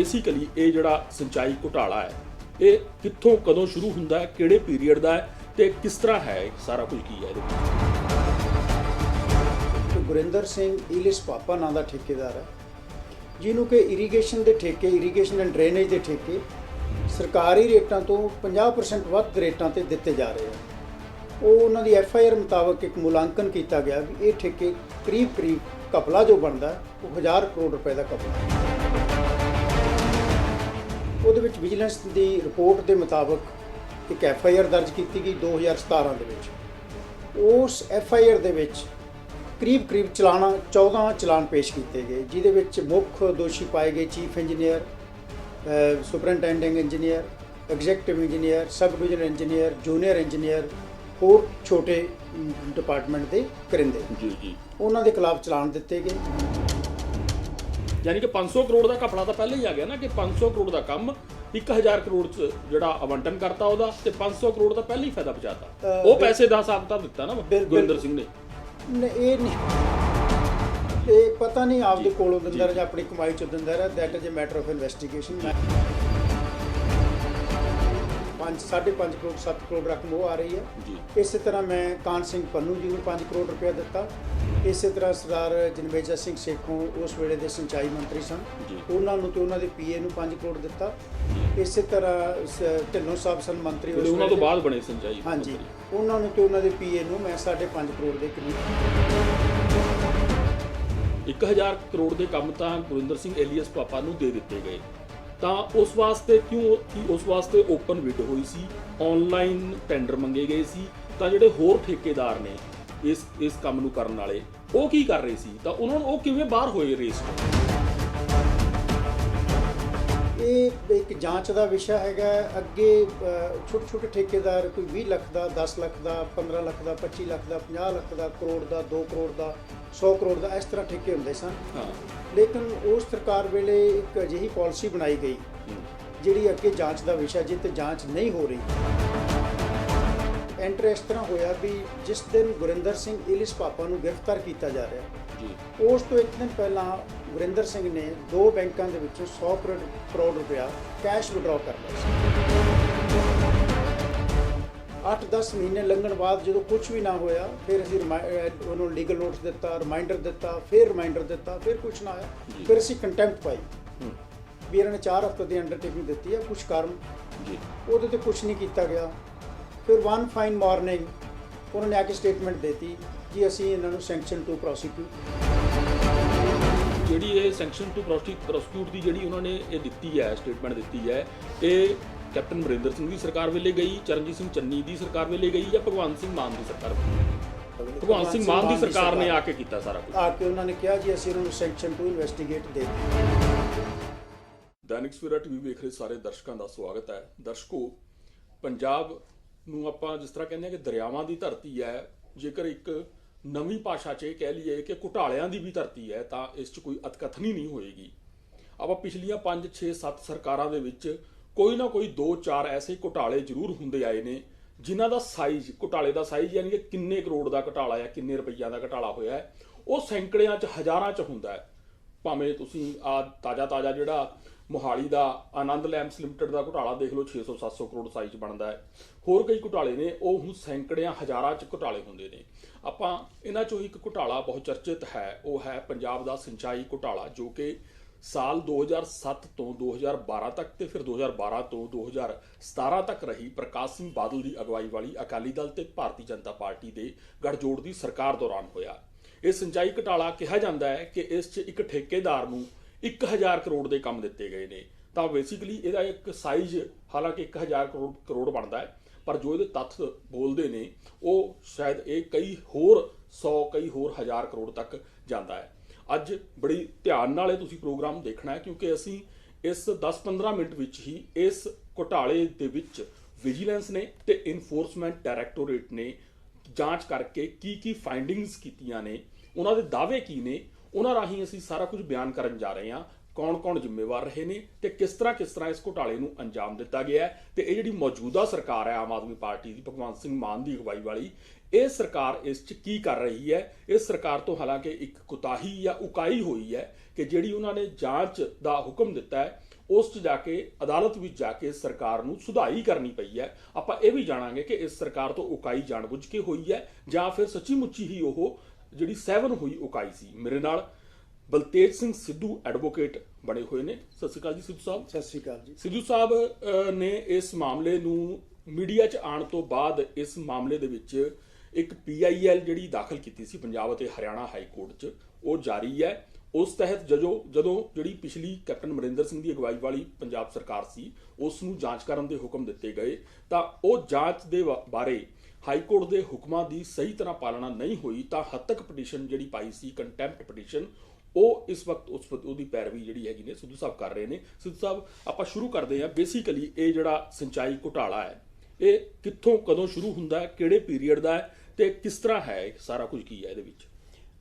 Basically ਇਹ ਜਿਹੜਾ ਸਿੰਚਾਈ ਘੁਟਾਲਾ ਹੈ ਇਹ ਕਿੱਥੋਂ ਕਦੋਂ ਸ਼ੁਰੂ ਹੁੰਦਾ ਹੈ, ਕਿਹੜੇ ਪੀਰੀਅਡ ਦਾ ਹੈ ਤੇ ਕਿਸ ਤਰ੍ਹਾਂ ਹੈ, ਸਾਰਾ ਕੁਝ ਕੀ ਹੈ ਇਹਦੇ ਵਿੱਚ। ਗੁਰਿੰਦਰ ਸਿੰਘ ਈਲਿਸ ਪਾਪਾ ਨਾਂ ਦਾ ਠੇਕੇਦਾਰ ਹੈ, ਜਿਹਨੂੰ ਕਿ ਇਰੀਗੇਸ਼ਨ ਦੇ ਠੇਕੇ, ਇਰੀਗੇਸ਼ਨ ਐਂਡ ਡਰੇਨੇਜ ਦੇ ਠੇਕੇ ਸਰਕਾਰੀ ਰੇਟਾਂ ਤੋਂ 50% ਵੱਧ ਰੇਟਾਂ ਤੇ ਦਿੱਤੇ ਜਾ ਰਹੇ ਹਨ। ਉਹ ਉਹਨਾਂ ਦੀ FIR ਮੁਤਾਬਕ ਇੱਕ ਮੁਲਾਂਕਣ ਕੀਤਾ ਗਿਆ ਵੀ ਇਹ ਠੇਕੇ ਕਰੀਬ ਘਪਲਾ ਜੋ ਬਣਦਾ ਉਹ 1000 ਕਰੋੜ ਰੁਪਏ ਦਾ ਘਪਲਾ ਹੈ। ਉਹਦੇ ਵਿੱਚ ਵਿਜੀਲੈਂਸ ਦੀ ਰਿਪੋਰਟ ਦੇ ਮੁਤਾਬਕ ਇੱਕ FIR ਦਰਜ ਕੀਤੀ ਗਈ 2017 ਦੇ ਵਿੱਚ। ਉਸ FIR ਦੇ ਵਿੱਚ ਕਰੀਬ 14 ਚਲਾਨ ਪੇਸ਼ ਕੀਤੇ ਗਏ, ਜਿਹਦੇ ਵਿੱਚ ਮੁੱਖ ਦੋਸ਼ੀ ਪਾਏ ਗਏ chief engineer, superintending engineer, executive engineer, sub division engineer, junior engineer, ਹੋਰ ਛੋਟੇ ਡਿਪਾਰਟਮੈਂਟ ਦੇ ਕਰਿੰਦੇ ਜੀ ਉਹਨਾਂ ਦੇ ਖਿਲਾਫ ਚਲਾਨ ਦਿੱਤੇ ਗਏ। ਯਾਨੀ ਕਿ 500 ਕਰੋੜ ਦਾ ਘਪਲਾ ਤਾਂ ਪਹਿਲਾਂ ਹੀ ਆ ਗਿਆ ਨਾ, ਕਿ 500 ਕਰੋੜ ਦਾ ਕੰਮ 1000 ਕਰੋੜ ਚ ਜਿਹੜਾ ਆਵੰਟਨ ਕਰਤਾ ਉਹਦਾ, ਤੇ 500 ਕਰੋੜ ਦਾ ਪਹਿਲਾਂ ਹੀ ਫਾਇਦਾ ਪਹੁੰਚਾਤਾ। ਉਹ ਪੈਸੇ ਦਾ ਹਿਸਾਬ ਤਾਂ ਦਿੱਤਾ ਨਾ ਗੁਰਿੰਦਰ ਸਿੰਘ ਨੇ। ਇਹ ਨਹੀਂ, ਇਹ ਪਤਾ ਨਹੀਂ ਆਪਦੇ ਕੋਲੋਂ ਦਿੰਦਾ ਜਾਂ ਆਪਣੀ ਕਮਾਈ ਚੋਂ ਦਿੰਦਾ ਰਿਹਾ, that is a matter of investigation. 5.5 crore 7 crore ਰਕਮ ਉਹ ਆ ਰਹੀ ਹੈ ਜੀ। ਇਸੇ ਤਰ੍ਹਾਂ ਮੈਂ ਕਾਨ ਸਿੰਘ ਪੰਨੂ ਜੀ ਨੂੰ 5 ਕਰੋੜ ਰੁਪਇਆ ਦਿੱਤਾ। ਇਸੇ ਤਰ੍ਹਾਂ ਸਰਦਾਰ ਜਨਮੇਜਾ ਸਿੰਘ ਸੇਖੋਂ ਉਸ ਵੇਲੇ ਦੇ ਸਿੰਚਾਈ ਮੰਤਰੀ ਸਨ, ਉਹਨਾਂ ਨੂੰ ਤੇ ਉਹਨਾਂ ਦੇ PA ਨੂੰ 5 ਕਰੋੜ ਦਿੱਤਾ। ਇਸੇ ਤਰ੍ਹਾਂ ਢਿੱਲੋਂ ਸਾਹਿਬ ਸਨ ਮੰਤਰੀ, ਉਹਨਾਂ ਤੋਂ ਬਾਅਦ ਬਣੇ ਸਿੰਚਾਈ, ਹਾਂਜੀ, ਉਹਨਾਂ ਨੂੰ ਤੇ ਉਹਨਾਂ ਦੇ PA ਨੂੰ ਮੈਂ 5.5 ਕਰੋੜ ਦੇ ਕਰੀਬ। 1000 ਕਰੋੜ ਦੇ ਕੰਮ ਤਾਂ ਗੁਰਿੰਦਰ ਸਿੰਘ ਏਲੀਅਸ ਪਾਪਾ ਨੂੰ ਦੇ ਦਿੱਤੇ ਗਏ। ਤਾਂ ਉਸ ਵਾਸਤੇ ਉਸ ਵਾਸਤੇ ਓਪਨ ਬਿਡ ਹੋਈ ਸੀ, ਆਨਲਾਈਨ ਟੈਂਡਰ ਮੰਗੇ ਗਏ ਸੀ। ਤਾਂ ਜਿਹੜੇ ਹੋਰ ਠੇਕੇਦਾਰ ਨੇ ਇਸ ਕੰਮ ਨੂੰ ਕਰਨ ਵਾਲੇ, ਉਹ ਕੀ ਕਰ ਰਹੇ ਸੀ, ਤਾਂ ਉਹਨਾਂ ਨੂੰ ਉਹ ਕਿਵੇਂ ਬਾਹਰ ਹੋਏ ਰੇਸ ਤੋਂ? ਇਹ ਇੱਕ ਜਾਂਚ ਦਾ ਵਿਸ਼ਾ ਹੈਗਾ। ਅੱਗੇ ਛੋਟੇ ਠੇਕੇਦਾਰ ਕੋਈ 20 ਲੱਖ ਦਾ, 10 ਲੱਖ ਦਾ, 15 ਲੱਖ ਦਾ, 25 ਲੱਖ ਦਾ, 50 ਲੱਖ ਦਾ, ਕਰੋੜ ਦਾ, 2 ਕਰੋੜ ਦਾ, 100 ਕਰੋੜ ਦਾ, ਇਸ ਤਰ੍ਹਾਂ ਠੇਕੇ ਹੁੰਦੇ ਸਨ। ਲੇਕਿਨ ਉਸ ਸਰਕਾਰ ਵੇਲੇ ਇੱਕ ਅਜਿਹੀ ਪਾਲਿਸੀ ਬਣਾਈ ਗਈ ਜਿਹੜੀ ਅੱਗੇ ਜਾਂਚ ਦਾ ਵਿਸ਼ਾ, ਜਿੱਥੇ ਜਾਂਚ ਨਹੀਂ ਹੋ ਰਹੀ। ਐਂਟਰ ਇਸ ਤਰ੍ਹਾਂ ਹੋਇਆ ਵੀ ਜਿਸ ਦਿਨ ਗੁਰਿੰਦਰ ਸਿੰਘ ਈਲਿਸ ਪਾਪਾ ਨੂੰ ਗ੍ਰਿਫਤਾਰ ਕੀਤਾ ਜਾ ਰਿਹਾ ਜੀ, ਉਸ ਤੋਂ ਇੱਕ ਦਿਨ ਪਹਿਲਾਂ ਗੁਰਿੰਦਰ ਸਿੰਘ ਨੇ 2 ਬੈਂਕਾਂ ਦੇ ਵਿੱਚੋਂ 100 ਕਰੋੜ ਰੁਪਇਆ ਕੈਸ਼ ਵਿਡਰਾਅ ਕਰ ਲਿਆ ਸੀ। 8-10 ਮਹੀਨੇ ਲੰਘਣ ਬਾਅਦ ਜਦੋਂ ਕੁਝ ਵੀ ਨਾ ਹੋਇਆ, ਫਿਰ ਅਸੀਂ ਉਹਨੂੰ ਲੀਗਲ ਨੋਟਿਸ ਦਿੱਤਾ, ਰਿਮਾਈਂਡਰ ਦਿੱਤਾ, ਫਿਰ ਰਿਮਾਈਂਡਰ ਦਿੱਤਾ, ਫਿਰ ਕੁਝ ਨਾ ਆਇਆ। ਫਿਰ ਅਸੀਂ ਕੰਟੈਂਪਟ ਪਾਈ ਵੀ ਇਹਨਾਂ ਨੇ 4 ਹਫ਼ਤੇ ਦੀ ਅੰਡਰਟੇਕਿੰਗ ਦਿੱਤੀ ਹੈ, ਕੁਝ ਕਾਰਨ ਉਹਦੇ ਤੇ ਕੁਝ ਨਹੀਂ ਕੀਤਾ ਗਿਆ। ਫਿਰ ਵਨ ਫਾਈਨ ਮਾਰਨਿੰਗ ਉਹਨਾਂ ਨੇ ਆ ਕੇ ਸਟੇਟਮੈਂਟ ਦਿੱਤੀ ਜੀ ਅਸੀਂ ਇਹਨਾਂ ਨੂੰ ਸੈਂਕਸ਼ਨ ਟੂ ਪ੍ਰੋਸੀਕਿਊਟ। ਜਿਹੜੀ ਇਹ ਸੈਂਕਸ਼ਨ ਟੂ ਪ੍ਰੋਸੀਕਿਊਟ ਦੀ ਜਿਹੜੀ ਉਹਨਾਂ ਨੇ ਇਹ ਦਿੱਤੀ ਹੈ, ਸਟੇਟਮੈਂਟ ਦਿੱਤੀ ਹੈ, ਇਹ ਕੈਪਟਨ ਅਮਰਿੰਦਰ ਸਿੰਘ ਦੀ ਸਰਕਾਰ ਵੇਲੇ ਗਈ, ਚਰਨਜੀਤ ਸਿੰਘ ਚੰਨੀ ਦੀ ਸਰਕਾਰ ਵੇਲੇ ਗਈ, ਜਾਂ ਭਗਵੰਤ ਸਿੰਘ ਮਾਨ ਦੀ ਸਰਕਾਰ ਵੇਲੇ? ਭਗਵੰਤ ਸਿੰਘ ਮਾਨ ਦੀ ਸਰਕਾਰ ਨੇ ਆ ਕੇ ਕੀਤਾ ਸਾਰਾ ਕੁਝ। ਆ ਕੇ ਉਹਨਾਂ ਨੇ ਕਿਹਾ ਜੀ ਅਸੀਂ ਇਹਨਾਂ ਨੂੰ ਸੈਂਕਸ਼ਨ ਟੂ ਇਨਵੈਸਟੀਗੇਟ ਦੇ ਦਿੱਤੀ। ਦੈਨਿਕ ਸਵੇਰਾ TV ਵੇਖ ਰਹੇ ਸਾਰੇ ਦਰਸ਼ਕਾਂ ਦਾ ਸਵਾਗਤ ਹੈ। ਦਰਸ਼ਕੋ, ਪੰਜਾਬ ਨੂੰ ਆਪਾਂ ਜਿਸ ਤਰ੍ਹਾਂ ਕਹਿੰਦੇ ਆ ਕਿ ਦਰਿਆਵਾਂ ਦੀ ਧਰਤੀ ਹੈ, ਜੇਕਰ ਇੱਕ ਨਵੀਂ ਭਾਸ਼ਾ 'ਚ ਇਹ ਕਹਿ ਲਈਏ ਕਿ ਘੁਟਾਲਿਆਂ ਦੀ ਵੀ ਧਰਤੀ ਹੈ, ਤਾਂ ਇਸ 'ਚ ਕੋਈ ਅਤਕਥਨੀ ਨਹੀਂ ਹੋਏਗੀ। ਆਪਾਂ ਪਿਛਲੀਆਂ 5, 6, 7 ਸਰਕਾਰਾਂ ਦੇ ਵਿੱਚ ਕੋਈ ਨਾ ਕੋਈ 2-4 ਐਸੇ ਘੁਟਾਲੇ ਜ਼ਰੂਰ ਹੁੰਦੇ ਆਏ ਨੇ, ਜਿਨ੍ਹਾਂ ਦਾ ਸਾਈਜ਼, ਘੁਟਾਲੇ ਦਾ ਸਾਈਜ਼ ਯਾਨੀ ਕਿ ਕਿੰਨੇ ਕਰੋੜ ਦਾ ਘੁਟਾਲਾ ਹੈ, ਕਿੰਨੇ ਰੁਪਈਆਂ ਦਾ ਘੁਟਾਲਾ ਹੋਇਆ ਹੈ, ਉਹ ਸੈਂਕੜਿਆਂ 'ਚ, ਹਜ਼ਾਰਾਂ 'ਚ ਹੁੰਦਾ ਹੈ। ਭਾਵੇਂ ਤੁਸੀਂ ਤਾਜ਼ਾ ਜਿਹੜਾ ਮੋਹਾਲੀ ਦਾ ਆਨੰਦ ਲੈਂਪਸ ਲਿਮਟਿਡ ਦਾ ਘੁਟਾਲਾ ਦੇਖ ਲਓ, 600-700 ਕਰੋੜ ਸਾਈਜ਼ ਬਣਦਾ ਹੈ। ਹੋਰ ਕਈ ਘੁਟਾਲੇ ਨੇ, ਉਹ ਹੁਣ ਸੈਂਕੜਿਆਂ, ਹਜ਼ਾਰਾਂ 'ਚ ਘੁਟਾਲੇ ਹੁੰਦੇ ਨੇ। ਆਪਾਂ ਇਹਨਾਂ 'ਚੋਂ ਇੱਕ ਘੁਟਾਲਾ ਬਹੁਤ ਚਰਚਿਤ ਹੈ, ਉਹ ਹੈ ਪੰਜਾਬ ਦਾ ਸਿੰਚਾਈ ਘੁਟਾਲਾ, ਜੋ ਕਿ ਸਾਲ 2007 ਤੋਂ 2012 ਤੱਕ ਤੇ ਫਿਰ 2012 ਤੋਂ 2017 ਤੱਕ ਰਹੀ ਪ੍ਰਕਾਸ਼ ਸਿੰਘ ਬਾਦਲ ਦੀ ਅਗਵਾਈ ਵਾਲੀ ਅਕਾਲੀ ਦਲ ਤੇ ਭਾਰਤੀ ਜਨਤਾ ਪਾਰਟੀ ਦੇ ਗਠਜੋੜ ਦੀ ਸਰਕਾਰ ਦੌਰਾਨ ਹੋਇਆ। ਇਹ ਸਿੰਚਾਈ ਘੁਟਾਲਾ ਕਿਹਾ ਜਾਂਦਾ ਹੈ ਕਿ ਇਸ 'ਚ ਇੱਕ ਠੇਕੇਦਾਰ ਨੂੰ 1000 ਕਰੋੜ ਦੇ ਕੰਮ ਦਿੱਤੇ ਗਏ ਨੇ। ਤਾਂ ਬੇਸਿਕਲੀ ਇਹਦਾ ਇੱਕ ਸਾਈਜ਼, ਹਾਲਾਂਕਿ 1000 ਕਰੋੜ ਬਣਦਾ ਹੈ, ਪਰ ਜੋ ਇਹਦੇ ਤੱਥ ਬੋਲਦੇ ਨੇ ਉਹ ਸ਼ਾਇਦ ਇਹ ਕਈ ਹੋਰ 100, ਕਈ ਹੋਰ 1000 ਕਰੋੜ ਤੱਕ ਜਾਂਦਾ ਹੈ। ਅੱਜ ਬੜੀ ਧਿਆਨ ਨਾਲ ਇਹ ਤੁਸੀਂ ਪ੍ਰੋਗਰਾਮ ਦੇਖਣਾ ਹੈ, ਕਿਉਂਕਿ ਅਸੀਂ ਇਸ 10-15 ਮਿੰਟ ਵਿੱਚ ਹੀ ਇਸ ਘੁਟਾਲੇ ਦੇ ਵਿੱਚ ਵਿਜੀਲੈਂਸ ਨੇ ਤੇ ਇਨਫੋਰਸਮੈਂਟ ਡਾਇਰੈਕਟੋਰੇਟ ਨੇ ਜਾਂਚ ਕਰਕੇ ਕੀ ਫਾਈਂਡਿੰਗਸ ਕੀਤੀਆਂ ਨੇ, ਉਹਨਾਂ ਦੇ ਦਾਅਵੇ ਕੀ ਨੇ, ਉਹਨਾਂ ਰਾਹੀਂ ਅਸੀਂ ਸਾਰਾ ਕੁਝ ਬਿਆਨ ਕਰਨ ਜਾ ਰਹੇ ਹਾਂ। ਕੌਣ ਜ਼ਿੰਮੇਵਾਰ ਰਹੇ ਨੇ ਤੇ ਕਿਸ ਤਰ੍ਹਾਂ ਇਸ ਘੁਟਾਲੇ ਨੂੰ ਅੰਜਾਮ ਦਿੱਤਾ ਗਿਆ ਹੈ, ਤੇ ਇਹ ਜਿਹੜੀ ਮੌਜੂਦਾ ਸਰਕਾਰ ਹੈ ਆਮ ਆਦਮੀ ਪਾਰਟੀ ਦੀ, ਭਗਵੰਤ ਸਿੰਘ ਮਾਨ ਦੀ ਅਗਵਾਈ ਵਾਲੀ, ਇਹ ਸਰਕਾਰ ਇਸ 'ਚ ਕੀ ਕਰ ਰਹੀ ਹੈ। ਇਸ ਸਰਕਾਰ ਤੋਂ ਹਾਲਾਂਕਿ ਇੱਕ ਕੁਤਾਹੀ ਜਾਂ ਉਕਾਈ ਹੋਈ ਹੈ ਕਿ ਜਿਹੜੀ ਉਹਨਾਂ ਨੇ ਜਾਂਚ ਦਾ ਹੁਕਮ ਦਿੱਤਾ ਹੈ ਉਸ 'ਚ ਜਾ ਕੇ ਅਦਾਲਤ ਵਿੱਚ ਜਾ ਕੇ ਸਰਕਾਰ ਨੂੰ ਸੁਧਾਈ ਕਰਨੀ ਪਈ ਹੈ। ਆਪਾਂ ਇਹ ਵੀ ਜਾਣਾਂਗੇ ਕਿ ਇਸ ਸਰਕਾਰ ਤੋਂ ਉਕਾਈ ਜਾਣਬੁੱਝ ਕੇ ਹੋਈ ਹੈ ਜਾਂ ਫਿਰ ਸੱਚੀ ਮੁੱਚੀ ਹੀ ਉਹ ਜਿਹੜੀ 7 ਹੋਈ ਉਕਾਈ ਸੀ। ਮੇਰੇ ਨਾਲ ਬਲਤੇਜ ਸਿੰਘ ਸਿੱਧੂ ਐਡਵੋਕੇਟ ਬਣੇ ਹੋਏ ਨੇ। ਸਤਿ ਸ਼੍ਰੀ ਅਕਾਲ ਜੀ ਸਿੱਧੂ ਸਾਹਿਬ। ਸਤਿ ਸ਼੍ਰੀ ਅਕਾਲ ਜੀ। ਸਿੱਧੂ ਸਾਹਿਬ ਨੇ ਇਸ ਮਾਮਲੇ ਨੂੰ ਮੀਡੀਆ 'ਚ ਆਉਣ ਤੋਂ ਬਾਅਦ ਇਸ ਮਾਮਲੇ ਦੇ ਵਿੱਚ ਇੱਕ PIL ਜਿਹੜੀ ਦਾਖਲ ਕੀਤੀ ਸੀ ਪੰਜਾਬ ਅਤੇ ਹਰਿਆਣਾ ਹਾਈ ਕੋਰਟ 'ਚ, ਉਹ ਜਾਰੀ ਹੈ। ਉਸ ਤਹਿਤ ਜਦੋਂ ਜਿਹੜੀ ਪਿਛਲੀ ਕੈਪਟਨ ਅਮਰਿੰਦਰ ਸਿੰਘ ਦੀ ਅਗਵਾਈ ਵਾਲੀ ਪੰਜਾਬ ਸਰਕਾਰ ਸੀ ਉਸ ਨੂੰ ਜਾਂਚ ਕਰਨ ਦੇ ਹੁਕਮ ਦਿੱਤੇ ਗਏ ਤਾਂ ਉਹ ਜਾਂਚ ਦੇ ਬਾਰੇ ਹਾਈ ਕੋਰਟ ਦੇ ਹੁਕਮਾਂ ਦੀ ਸਹੀ ਤਰ੍ਹਾਂ ਪਾਲਣਾ ਨਹੀਂ ਹੋਈ ਤਾਂ ਹੱਤਕ ਪਟੀਸ਼ਨ ਜਿਹੜੀ ਪਾਈ ਸੀ, ਕੰਟੈਂਪਟ ਪਟੀਸ਼ਨ, ਉਹ ਇਸ ਵਕਤ ਉਹਦੀ ਪੈਰਵੀ ਜਿਹੜੀ ਹੈਗੀ ਨੇ ਸਿੱਧੂ ਸਾਹਿਬ ਕਰ ਰਹੇ ਨੇ। ਸਿੱਧੂ ਸਾਹਿਬ, ਆਪਾਂ ਸ਼ੁਰੂ ਕਰਦੇ ਹਾਂ। ਬੇਸਿਕਲੀ ਇਹ ਜਿਹੜਾ ਸਿੰਚਾਈ ਘੁਟਾਲਾ ਹੈ ਇਹ ਕਿੱਥੋਂ ਕਦੋਂ ਸ਼ੁਰੂ ਹੁੰਦਾ ਹੈ, ਕਿਹੜੇ ਪੀਰੀਅਡ ਦਾ ਹੈ ਤੇ ਕਿਸ ਤਰ੍ਹਾਂ ਹੈ, ਸਾਰਾ ਕੁਝ ਕੀ ਹੈ ਇਹਦੇ ਵਿੱਚ?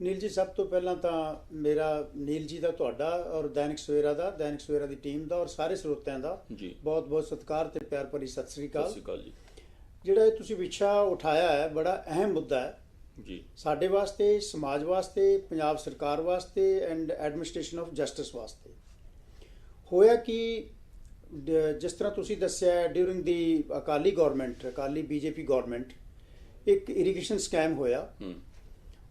ਨੀਲ ਜੀ, ਸਭ ਤੋਂ ਪਹਿਲਾਂ ਤਾਂ ਮੇਰਾ ਨੀਲ ਜੀ ਦਾ, ਤੁਹਾਡਾ ਔਰ ਦੈਨਿਕ ਸਵੇਰਾ ਦੀ ਟੀਮ ਦਾ ਔਰ ਸਾਰੇ ਸਰੋਤਿਆਂ ਦਾ ਜੀ ਬਹੁਤ ਬਹੁਤ ਸਤਿਕਾਰ ਤੇ ਪਿਆਰ ਭਰੀ ਸਤਿ ਸ੍ਰੀ ਸਤਿ ਸ਼੍ਰੀ ਅਕਾਲ ਜੀ। ਜਿਹੜਾ ਇਹ ਤੁਸੀਂ ਵਿਸ਼ਾ ਉਠਾਇਆ ਹੈ ਬੜਾ ਅਹਿਮ ਮੁੱਦਾ ਹੈ ਜੀ, ਸਾਡੇ ਵਾਸਤੇ, ਸਮਾਜ ਵਾਸਤੇ, ਪੰਜਾਬ ਸਰਕਾਰ ਵਾਸਤੇ ਐਂਡ ਐਡਮਿਨਿਸਟ੍ਰੇਸ਼ਨ ਆਫ ਜਸਟਿਸ ਵਾਸਤੇ। ਹੋਇਆ ਕਿ ਜਿਸ ਤਰ੍ਹਾਂ ਤੁਸੀਂ ਦੱਸਿਆ, ਡਿਊਰਿੰਗ ਦੀ ਅਕਾਲੀ BJP ਗਵਰਨਮੈਂਟ ਇੱਕ ਇਰੀਗੇਸ਼ਨ ਸਕੈਮ ਹੋਇਆ।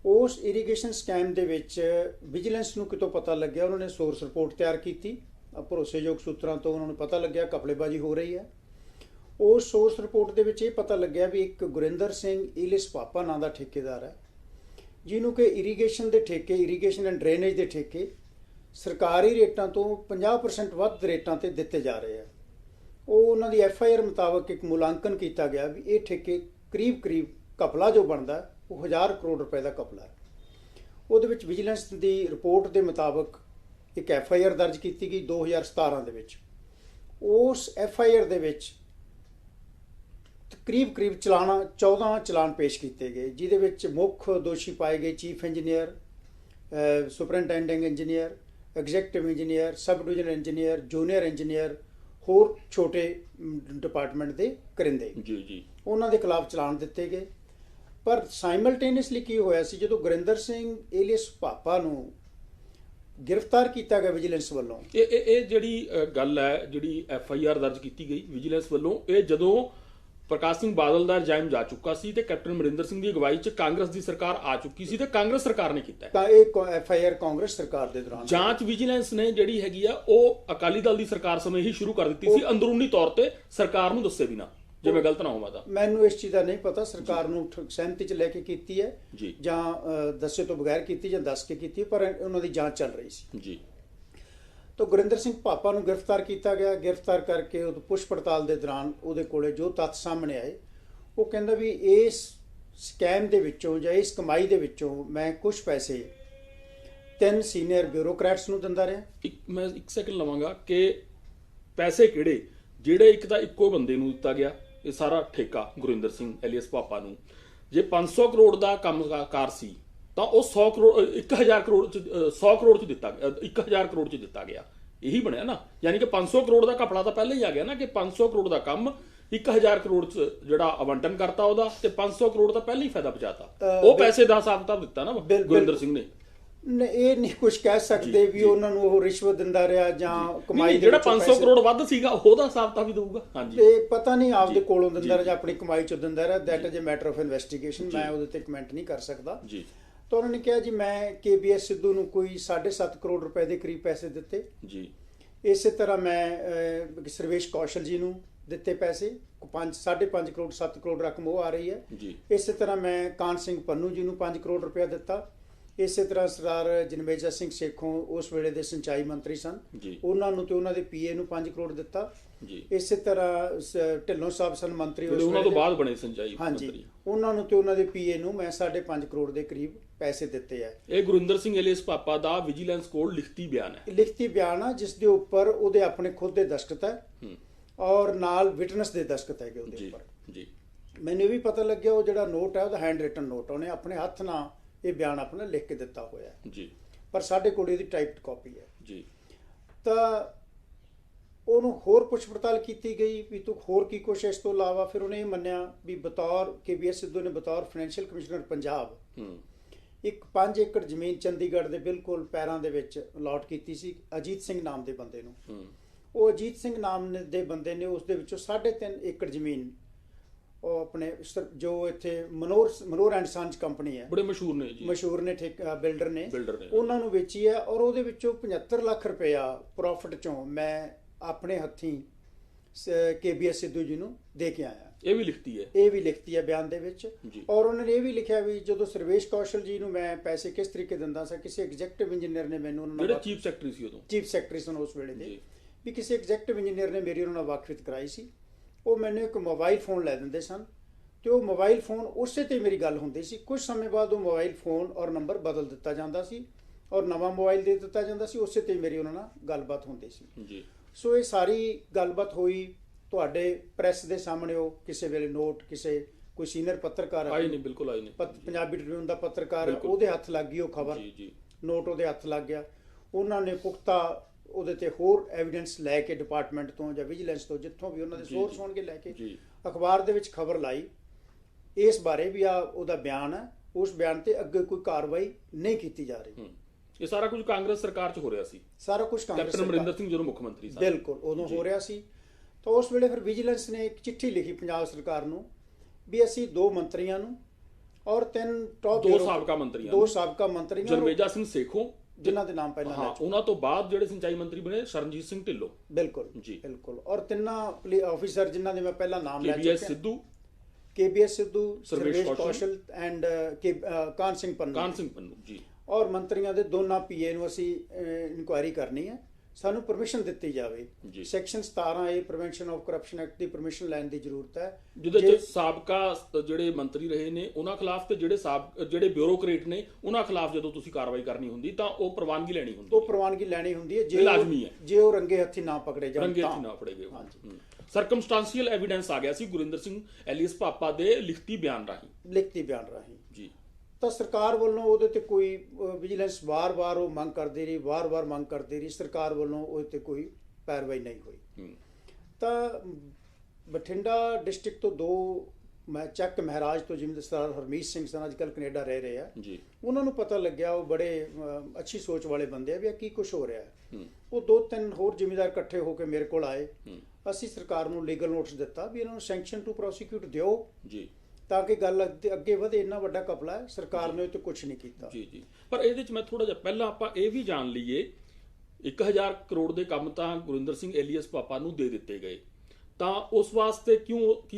ਉਸ ਇਰੀਗੇਸ਼ਨ ਸਕੈਮ ਦੇ ਵਿੱਚ ਵਿਜੀਲੈਂਸ ਨੂੰ ਕਿਤੋਂ ਪਤਾ ਲੱਗਿਆ, ਉਹਨਾਂ ਨੇ ਸੋਰਸ ਰਿਪੋਰਟ ਤਿਆਰ ਕੀਤੀ, ਭਰੋਸੇਯੋਗ ਸੂਤਰਾਂ ਤੋਂ ਉਹਨਾਂ ਨੂੰ ਪਤਾ ਲੱਗਿਆ ਘਪਲੇਬਾਜ਼ੀ ਹੋ ਰਹੀ ਹੈ। ਉਸ ਸੋਰਸ ਰਿਪੋਰਟ ਦੇ ਵਿੱਚ ਇਹ ਪਤਾ ਲੱਗਿਆ ਵੀ ਇੱਕ ਗੁਰਿੰਦਰ ਸਿੰਘ ਇਲਿਸ ਪਾਪਾ ਨਾਂ ਦਾ ਠੇਕੇਦਾਰ ਹੈ, ਜਿਹਨੂੰ ਕਿ ਇਰੀਗੇਸ਼ਨ ਐਂਡ ਡਰੇਨੇਜ ਦੇ ਠੇਕੇ ਸਰਕਾਰੀ ਰੇਟਾਂ ਤੋਂ 50% ਵੱਧ ਰੇਟਾਂ ਤੇ ਦਿੱਤੇ ਜਾ ਰਹੇ ਆ। ਉਹ ਉਹਨਾਂ ਦੀ FIR ਮੁਤਾਬਕ ਇੱਕ ਮੁਲਾਂਕਣ ਕੀਤਾ ਗਿਆ ਵੀ ਇਹ ਠੇਕੇ ਕਰੀਬ ਘਪਲਾ ਜੋ ਬਣਦਾ ਉਹ 1000 ਕਰੋੜ ਰੁਪਏ ਦਾ ਘਪਲਾ ਹੈ। ਉਹਦੇ ਵਿੱਚ ਵਿਜੀਲੈਂਸ ਦੀ ਰਿਪੋਰਟ ਦੇ ਮੁਤਾਬਕ ਇੱਕ FIR ਦਰਜ ਕੀਤੀ ਗਈ 2017 ਦੇ ਵਿੱਚ। ਉਸ FIR ਦੇ ਵਿੱਚ ਕਰੀਬ 14 ਚਲਾਨ ਪੇਸ਼ ਕੀਤੇ ਗਏ, ਜਿਹਦੇ ਵਿੱਚ ਮੁੱਖ ਦੋਸ਼ੀ ਪਾਏ ਗਏ chief engineer, superintending engineer, executive engineer, sub divisional engineer, junior engineer, ਹੋਰ ਛੋਟੇ ਡਿਪਾਰਟਮੈਂਟ ਦੇ ਕਰਿੰਦੇ ਜੀ ਉਹਨਾਂ ਦੇ ਖਿਲਾਫ ਚਲਾਨ ਦਿੱਤੇ ਗਏ। ਪਰ ਸਾਈਮਲਟੇਨੀਅਸਲੀ ਕੀ ਹੋਇਆ ਸੀ, ਜਦੋਂ ਗੁਰਿੰਦਰ ਸਿੰਘ ਏਲੀਅਸ ਪਾਪਾ ਨੂੰ ਗ੍ਰਿਫਤਾਰ ਕੀਤਾ ਗਿਆ ਵਿਜੀਲੈਂਸ ਵੱਲੋਂ। ਇਹ ਜਿਹੜੀ ਗੱਲ ਹੈ, ਜਿਹੜੀ FIR ਦਰਜ ਕੀਤੀ ਗਈ ਵਿਜੀਲੈਂਸ ਵੱਲੋਂ, ਇਹ ਜਦੋਂ ਪ੍ਰਕਾਸ਼ ਸਿੰਘ ਬਾਦਲ ਦਾ ਰਜਾਇਮ ਜਾ ਚੁੱਕਾ ਸੀ ਤੇ ਕੈਪਟਨ ਅਮਰਿੰਦਰ ਸਿੰਘ ਦੀ ਅਗਵਾਈ 'ਚ ਕਾਂਗਰਸ ਦੀ ਸਰਕਾਰ ਆ ਚੁੱਕੀ ਸੀ ਤੇ ਕਾਂਗਰਸ ਸਰਕਾਰ ਨੇ ਕੀਤਾ ਤਾਂ ਇਹ FIR ਕਾਂਗਰਸ ਸਰਕਾਰ ਦੇ ਦੌਰਾਨ ਜਾਂਚ ਵਿਜੀਲੈਂਸ ਨੇ ਜਿਹੜੀ ਹੈਗੀ ਆ ਉਹ ਅਕਾਲੀ ਦਲ ਦੀ ਸਰਕਾਰ ਸਮੇਂ ਹੀ ਸ਼ੁਰੂ ਕਰ ਦਿੱਤੀ ਸੀ, ਅੰਦਰੂਨੀ ਤੌਰ ਤੇ ਸਰਕਾਰ ਨੂੰ ਦੱਸੇ ਬਿਨਾ, ਜੇ ਮੈਂ ਗਲਤ ਨਾ ਹੋਵਾਂ ਤਾਂ। ਮੈਨੂੰ ਇਸ ਚੀਜ਼ ਦਾ ਨਹੀਂ ਪਤਾ ਸਰਕਾਰ ਨੂੰ ਸਹਿਮਤੀ 'ਚ ਲੈ ਕੇ ਕੀਤੀ ਹੈ ਜਾਂ ਦੱਸੇ ਤੋਂ ਬਗੈਰ ਕੀਤੀ ਜਾਂ ਦੱਸ ਕੇ ਕੀਤੀ, ਪਰ ਉਹਨਾਂ ਦੀ ਜਾਂਚ ਚੱਲ ਰਹੀ ਸੀ ਜੀ। ਤਾਂ ਗੁਰਿੰਦਰ ਸਿੰਘ ਪਾਪਾ ਨੂੰ ਗ੍ਰਿਫਤਾਰ ਕੀਤਾ ਗਿਆ। ਗ੍ਰਿਫਤਾਰ ਕਰਕੇ ਉਹ ਪੁੱਛ ਪੜਤਾਲ ਦੇ ਦੌਰਾਨ ਉਹਦੇ ਕੋਲੇ ਜੋ ਤੱਥ ਸਾਹਮਣੇ ਆਏ, ਉਹ ਕਹਿੰਦਾ ਵੀ ਇਸ ਸਕੈਮ ਦੇ ਵਿੱਚੋਂ ਜਾਂ ਇਸ ਕਮਾਈ ਦੇ ਵਿੱਚੋਂ ਮੈਂ ਕੁਝ ਪੈਸੇ 3 ਸੀਨੀਅਰ ਬਿਊਰੋਕਰੈਟਸ ਨੂੰ ਦਿੰਦਾ ਰਿਹਾ। ਮੈਂ ਇੱਕ ਸੈਕਿੰਡ ਲਵਾਂਗਾ ਕਿ ਪੈਸੇ ਕਿਹੜੇ, ਜਿਹੜੇ ਇੱਕ ਤਾਂ ਇੱਕੋ ਬੰਦੇ ਨੂੰ ਦਿੱਤਾ ਗਿਆ ਇਹ ਸਾਰਾ ਠੇਕਾ ਗੁਰਿੰਦਰ ਸਿੰਘ ਏਲੀਅਸ ਪਾਪਾ ਨੂੰ, ਜੇ 500 ਕਰੋੜ ਦਾ ਕੰਮਕਾਰ ਸੀ ਤਾਂ ਉਹ 100 ਕਰੋੜ 1000 ਕਰੋੜ ਚ 100 ਕਰੋੜ ਚ ਦਿੱਤਾ ਗਿਆ, 1000 ਕਰੋੜ ਚ ਦਿੱਤਾ ਗਿਆ। ਇਹੀ ਬਣਿਆ ਨਾ, ਯਾਨੀ ਕਿ 500 ਕਰੋੜ ਦਾ ਘਪਲਾ ਤਾਂ ਪਹਿਲਾਂ ਹੀ ਆ ਗਿਆ ਨਾ, ਕਿ 500 ਕਰੋੜ ਦਾ ਕੰਮ 1000 ਕਰੋੜ ਚ ਜਿਹੜਾ ਆਵੰਟਨ ਕਰਤਾ ਉਹਦਾ, ਤੇ 500 ਕਰੋੜ ਦਾ ਪਹਿਲਾਂ ਹੀ ਫਾਇਦਾ ਬਚਾਤਾ। ਉਹ ਪੈਸੇ ਦਾ ਹਿਸਾਬ ਕਿਤਾਬ ਦਿੱਤਾ ਨਾ ਗੁਰਿੰਦਰ ਸਿੰਘ ਨੇ। ਇਹ ਨਹੀਂ ਕੁਝ ਕਹਿ ਸਕਦੇ ਵੀ ਉਹਨਾਂ ਨੂੰ ਉਹ ਰਿਸ਼ਵਤ ਦਿੰਦਾ ਰਿਹਾ ਜਾਂ ਕਮਾਈ, ਜਿਹੜਾ 500 ਕਰੋੜ ਵੱਧ ਸੀਗਾ ਉਹਦਾ ਹਿਸਾਬ ਤਾਂ ਵੀ ਦਊਗਾ। ਹਾਂਜੀ, ਤੇ ਪਤਾ ਨਹੀਂ ਆਪਦੇ ਕੋਲੋਂ ਦਿੰਦਾ ਰਿਹਾ ਜਾਂ ਆਪਣੀ ਕਮਾਈ ਚੋਂ ਦਿੰਦਾ ਰਿਹਾ, that is a matter of investigation. ਮੈਂ ਉਹਦੇ ਤੇ ਕਮੈਂਟ ਨਹੀਂ ਕਰ ਸਕਦਾ ਜੀ। ਤਾਂ ਉਹਨਾਂ ਨੇ ਕਿਹਾ ਜੀ ਮੈਂ KBS ਸਿੱਧੂ ਨੂੰ ਕੋਈ 7.5 ਕਰੋੜ ਰੁਪਏ ਦੇ ਕਰੀਬ ਪੈਸੇ ਦਿੱਤੇ ਜੀ। ਇਸੇ ਤਰ੍ਹਾਂ ਮੈਂ ਸਰਵੇਸ਼ ਕੌਸ਼ਲ ਜੀ ਨੂੰ ਦਿੱਤੇ ਪੈਸੇ, 5.5 ਕਰੋੜ 7 ਕਰੋੜ ਰਕਮ ਉਹ ਆ ਰਹੀ ਹੈ ਜੀ। ਇਸੇ ਤਰ੍ਹਾਂ ਮੈਂ ਕਾਨ ਸਿੰਘ ਪੰਨੂ ਜੀ ਨੂੰ 5 ਕਰੋੜ ਰੁਪਇਆ ਦਿੱਤਾ। ਇਸੇ ਤਰ੍ਹਾਂ ਸਰਦਾਰ ਜਨਮੇਜਾ ਸਿੰਘ ਸੇਖੋਂ ਉਸ ਵੇਲੇ ਦੇ ਸਿੰਚਾਈ ਮੰਤਰੀ ਸਨ, ਉਹਨਾਂ ਨੂੰ ਤੇ ਉਹਨਾਂ ਦੇ PA ਨੂੰ 5 ਕਰੋੜ ਦਿੱਤਾ ਜੀ। ਇਸੇ ਤਰ੍ਹਾਂ ਢਿੱਲੋਂ ਸਾਹਿਬ ਸਨ ਮੰਤਰੀ, ਉਹਨਾਂ ਤੋਂ ਬਾਅਦ ਬਣੇ ਸਿੰਚਾਈ ਮੰਤਰੀ, ਉਹਨਾਂ ਨੂੰ ਤੇ ਉਹਨਾਂ ਦੇ PA ਨੂੰ ਮੈਂ 5.5 ਕਰੋੜ ਦੇ ਕਰੀਬ ਪੈਸੇ ਦਿੱਤੇ ਆ। ਇਹ ਗੁਰਿੰਦਰ ਸਿੰਘ ਏਲੀਅਸ ਪਾਪਾ ਦਾ ਵਿਜੀਲੈਂਸ ਕੋਲ ਲਿਖਤੀ ਬਿਆਨ ਹੈ, ਜਿਸ ਦੇ ਉੱਪਰ ਉਹਦੇ ਆਪਣੇ ਖੁਦ ਦੇ ਦਸਤਖਤ ਹੈ ਔਰ ਨਾਲ ਵਿਟਨੈਸ ਦੇ ਦਸਤਖਤ ਹੈਗੇ ਉਹਦੇ ਉੱਪਰ ਜੀ। ਮੈਨੂੰ ਇਹ ਵੀ ਪਤਾ ਲੱਗਿਆ ਉਹ ਜਿਹੜਾ ਨੋਟ ਹੈ ਉਹਦਾ ਹੈਂਡ ਰਿਟਨ ਨੋਟ, ਉਹਨੇ ਆਪਣੇ ਹੱਥ ਨਾਲ ਇਹ ਬਿਆਨ ਆਪਣਾ ਲਿਖ ਕੇ ਦਿੱਤਾ ਹੋਇਆ ਜੀ, ਪਰ ਸਾਡੇ ਕੋਲ ਇਹਦੀ ਟਾਈਪਡ ਕਾਪੀ ਹੈ ਜੀ। ਤਾਂ ਉਹਨੂੰ ਹੋਰ ਪੁੱਛ ਪੜਤਾਲ ਕੀਤੀ ਗਈ ਵੀ ਤੂੰ ਹੋਰ ਕੀ ਕੁਛ ਇਸ ਤੋਂ ਇਲਾਵਾ, ਫਿਰ ਉਹਨੇ ਇਹ ਮੰਨਿਆ ਵੀ ਬਤੌਰ KBS ਸਿੱਧੂ ਨੇ ਬਤੌਰ ਫਾਈਨੈਂਸ਼ੀਅਲ ਕਮਿਸ਼ਨਰ ਪੰਜਾਬ ਇੱਕ 5 ਏਕੜ ਜ਼ਮੀਨ ਚੰਡੀਗੜ੍ਹ ਦੇ ਬਿਲਕੁਲ ਪੈਰਾਂ ਦੇ ਵਿੱਚ ਅਲਾਟ ਕੀਤੀ ਸੀ ਅਜੀਤ ਸਿੰਘ ਨਾਮ ਦੇ ਬੰਦੇ ਨੂੰ। ਉਹ ਅਜੀਤ ਸਿੰਘ ਨਾਮ ਦੇ ਬੰਦੇ ਨੇ ਉਸ ਦੇ ਵਿੱਚੋਂ 3.5 ਏਕੜ ਜ਼ਮੀਨ ਉਹ ਆਪਣੇ ਜੋ ਇੱਥੇ ਮਨੋਰ ਐਂਡ ਸੰਜ ਕੰਪਨੀ ਹੈ, ਬੜੇ ਮਸ਼ਹੂਰ ਨੇ ਜੀ, ਮਸ਼ਹੂਰ ਨੇ ਬਿਲਡਰ ਨੇ, ਉਹਨਾਂ ਨੂੰ ਵੇਚੀ ਹੈ। ਔਰ ਉਹਦੇ ਵਿੱਚੋਂ 75 ਲੱਖ ਰੁਪਇਆ ਪ੍ਰੋਫਿਟ ਚੋਂ ਮੈਂ ਆਪਣੇ ਹੱਥੀਂ KBS ਸਿੱਧੂ ਜੀ ਨੂੰ ਦੇ ਕੇ ਆਇਆ। ਇਹ ਵੀ ਲਿਖਤੀ ਹੈ ਬਿਆਨ ਦੇ ਵਿੱਚ। ਔਰ ਉਹਨਾਂ ਨੇ ਇਹ ਵੀ ਲਿਖਿਆ ਵੀ ਜਦੋਂ ਸਰਵੇਸ਼ ਕੌਸ਼ਲ ਜੀ ਨੂੰ ਮੈਂ ਪੈਸੇ ਕਿਸ ਤਰੀਕੇ ਦਿੰਦਾ ਸੀ, ਕਿਸੇ ਐਗਜ਼ੈਕਟਿਵ ਇੰਜੀਨੀਅਰ ਨੇ ਮੈਨੂੰ, ਉਹਨਾਂ ਜਿਹੜੇ ਚੀਫ ਸੈਕਟਰੀ ਸਨ ਉਸ ਵੇਲੇ ਦੇ, ਵੀ ਕਿਸੇ ਐਗਜ਼ੈਕਟਿਵ ਇੰਜੀਨੀਅਰ ਨੇ ਮੇਰੀ ਉਹਨਾਂ ਨਾਲ ਵਾਕਫੀਅਤ ਕਰਾਈ ਸੀ। ਉਹ ਮੈਨੂੰ ਇੱਕ ਮੋਬਾਈਲ ਫੋਨ ਲੈ ਦਿੰਦੇ ਸਨ ਤੇ ਉਹ ਮੋਬਾਈਲ ਫੋਨ ਉਸੇ ਤੇ ਮੇਰੀ ਗੱਲ ਹੁੰਦੀ ਸੀ। ਕੁਝ ਸਮੇਂ ਬਾਅਦ ਉਹ ਮੋਬਾਈਲ ਫੋਨ ਔਰ ਨੰਬਰ ਬਦਲ ਦਿੱਤਾ ਜਾਂਦਾ ਸੀ ਔਰ ਨਵਾਂ ਮੋਬਾਈਲ ਦੇ ਦਿੱਤਾ ਜਾਂਦਾ ਸੀ, ਉਸੇ ਤੇ ਮੇਰੀ ਉਹਨਾਂ ਨਾਲ ਗੱਲਬਾਤ ਹੁੰਦੀ ਸੀ। ਸੋ ਇਹ ਸਾਰੀ ਗੱਲਬਾਤ ਹੋਈ ਤੁਹਾਡੇ ਪ੍ਰੈਸ ਦੇ ਸਾਹਮਣੇ। ਉਹ ਕਿਸੇ ਵੇਲੇ ਨੋਟ ਕਿਸੇ ਕੋਈ ਸੀਨੀਅਰ ਪੱਤਰਕਾਰ ਆਈ ਨਹੀਂ, ਬਿਲਕੁਲ ਆਈ ਨਹੀਂ, ਪੰਜਾਬੀ ਟ੍ਰਿਬਿਊਨ ਦਾ ਪੱਤਰਕਾਰ, ਉਹਦੇ ਹੱਥ ਲੱਗ ਗਈ ਉਹ ਖਬਰ, ਨੋਟ ਉਹਦੇ ਹੱਥ ਲੱਗ ਗਿਆ। ਉਹਨਾਂ ਨੇ ਪੁਖਤਾ ਉਹਦੇ ਤੇ ਹੋਰ ਐਵੀਡੈਂਸ ਲੈ ਕੇ ਡਿਪਾਰਟਮੈਂਟ ਤੋਂ ਜਾਂ ਵਿਜੀਲੈਂਸ ਤੋਂ ਜਿੱਥੋਂ ਵੀ ਉਹਨਾਂ ਦੇ ਸੋਰਸ ਹੋਣਗੇ ਲੈ ਕੇ ਅਖਬਾਰ ਦੇ ਵਿੱਚ ਖਬਰ ਲਾਈ ਇਸ ਬਾਰੇ ਵੀ ਆ ਉਹਦਾ ਬਿਆਨ ਹੈ। ਉਸ ਬਿਆਨ ਤੇ ਅੱਗੇ ਕੋਈ ਕਾਰਵਾਈ ਨਹੀਂ ਕੀਤੀ ਜਾ ਰਹੀ। ਇਹ ਸਾਰਾ ਕੁਝ ਕਾਂਗਰਸ ਸਰਕਾਰ 'ਚ ਹੋ ਰਿਹਾ ਸੀ, ਸਾਰਾ ਕੁਝ ਕਾਂਗਰਸ ਕੈਪਟਨ ਅਮਰਿੰਦਰ ਸਿੰਘ ਜਦੋਂ ਮੁੱਖ ਮੰਤਰੀ ਸਨ, ਬਿਲਕੁਲ ਉਦੋਂ ਹੋ ਰਿਹਾ ਸੀ। ਤਾਂ ਉਸ ਵੇਲੇ ਫਿਰ ਵਿਜੀਲੈਂਸ ਨੇ ਇੱਕ ਚਿੱਠੀ ਲਿਖੀ ਪੰਜਾਬ ਸਰਕਾਰ ਨੂੰ ਵੀ ਅਸੀਂ 2 ਮੰਤਰੀਆਂ ਨੂੰ ਔਰ 2 ਸਾਬਕਾ ਮੰਤਰੀਆਂ ਜਰਮੇਜਾ ਸਿੰਘ ਸੇਖੋਂ ਜਿਨ੍ਹਾਂ ਦੇ ਨਾਮ ਪਹਿਲਾਂ ਉਹਨਾਂ ਤੋਂ ਬਾਅਦ ਜਿਹੜੇ ਸਿੰਚਾਈ ਮੰਤਰੀ ਬਣੇ ਸ਼ਰਨਜੀਤ ਸਿੰਘ ਢਿੱਲੋਂ, ਬਿਲਕੁਲ ਔਰ 3 ਆਫੀਸਰ ਜਿਨ੍ਹਾਂ ਦੇ ਮੈਂ ਪਹਿਲਾਂ ਨਾਮ ਲੈ ਚੁੱਕਿਆ, KBS Sidhu, Sarvesh Kaushal and ਕਾਨ ਸਿੰਘ ਪੰਨੂ ਜੀ। ਔਰ ਮੰਤਰੀਆਂ ਦੇ ਦੋਨਾਂ PA ਨੂੰ ਅਸੀਂ ਇਨਕੁਆਇਰੀ ਕਰਨੀ ਹੈ, ਸਾਨੂੰ ਪਰਮਿਸ਼ਨ ਦਿੱਤੀ ਜਾਵੇ। Section 17A prevention of corruption act the permission ਲੈਣ ਦੀ ਜ਼ਰੂਰਤ ਹੈ। ਜਿਹਦੇ ਚ ਸਾਬਕਾ ਜਿਹੜੇ ਮੰਤਰੀ ਰਹੇ ਨੇ ਉਹਨਾਂ ਖਿਲਾਫ ਤੇ ਜਿਹੜੇ ਬਿਊਰੋਕਰੇਟ ਨੇ ਉਹਨਾਂ ਖਿਲਾਫ ਜਦੋਂ ਤੁਸੀਂ ਕਾਰਵਾਈ ਕਰਨੀ ਹੁੰਦੀ ਤਾਂ ਉਹ ਪ੍ਰਵਾਨਗੀ ਲੈਣੀ ਹੁੰਦੀ ਹੈ, ਜੇ ਲਾਜ਼ਮੀ ਹੈ, ਜੇ ਉਹ ਰੰਗੇ ਹੱਥੀ ਨਾ ਪਕੜੇ ਜਾਣ ਤਾਂ। ਸਰਕਮਸਟੈਂਸ਼ੀਅਲ ਐਵੀਡੈਂਸ ਆ ਗਿਆ ਸੀ ਗੁਰਿੰਦਰ ਸਿੰਘ ਐਲੀਅਸ ਪਾਪਾ ਦੇ ਲਿਖਤੀ ਬਿਆਨ ਰਾਹੀਂ ਜੀ। ਤਾਂ ਸਰਕਾਰ ਵੱਲੋਂ ਉਹਦੇ ਤੇ ਕੋਈ ਵਿਜੀਲੈਂਸ ਵਾਰ-ਵਾਰ ਉਹ ਮੰਗ ਕਰਦੀ ਰਹੀ, ਸਰਕਾਰ ਵੱਲੋਂ ਉਹਦੇ ਤੇ ਕੋਈ ਪੈਰਵਾਈ ਨਹੀਂ ਹੋਈ। ਤਾਂ ਬਠਿੰਡਾ ਡਿਸਟ੍ਰਿਕਟ ਤੋਂ 2 ਚੱਕ ਮਹਾਰਾਜ ਤੋਂ ਜ਼ਿਮੀਂਦਾਰ ਹਰਮੀਤ ਸਿੰਘ ਸਨ, ਅੱਜ ਕੱਲ੍ਹ ਕੈਨੇਡਾ ਰਹਿ ਰਹੇ ਆ ਜੀ। ਉਹਨਾਂ ਨੂੰ ਪਤਾ ਲੱਗਿਆ, ਉਹ ਬੜੇ ਅੱਛੀ ਸੋਚ ਵਾਲੇ ਬੰਦੇ ਆ ਵੀ ਕੀ ਕੁਝ ਹੋ ਰਿਹਾ ਹੈ। ਉਹ 2-3 ਹੋਰ ਜ਼ਿਮੀਂਦਾਰ ਇਕੱਠੇ ਹੋ ਕੇ ਮੇਰੇ ਕੋਲ ਆਏ। ਅਸੀਂ ਸਰਕਾਰ ਨੂੰ ਲੀਗਲ ਨੋਟਿਸ ਦਿੱਤਾ ਵੀ ਇਹਨਾਂ ਨੂੰ ਸੈਂਕਸ਼ਨ ਟੂ ਪ੍ਰੋਸੀਕਿਊਟ ਦਿਓ ਜੀ, ਤਾਂ ਕਿ ਗੱਲ ਅੱਗੇ ਵਧੇ। ਇੰਨਾ ਵੱਡਾ ਘਪਲਾ ਹੈ, ਸਰਕਾਰ ਨੇ ਉਹ ਤੇ ਕੁਝ ਨਹੀਂ ਕੀਤਾ ਜੀ। ਪਰ ਇਹਦੇ ਚ ਮੈਂ ਥੋੜਾ ਜਿਹਾ ਪਹਿਲਾਂ ਆਪਾਂ ਇਹ ਵੀ ਜਾਣ ਲਈਏ, 1000 ਕਰੋੜ ਦੇ ਕੰਮ ਤਾਂ ਗੁਰਿੰਦਰ ਸਿੰਘ ਐਲੀਅਸ ਪਾਪਾ ਨੂੰ ਦੇ ਦਿੱਤੇ ਗਏ, ਤਾਂ ਉਸ ਵਾਸਤੇ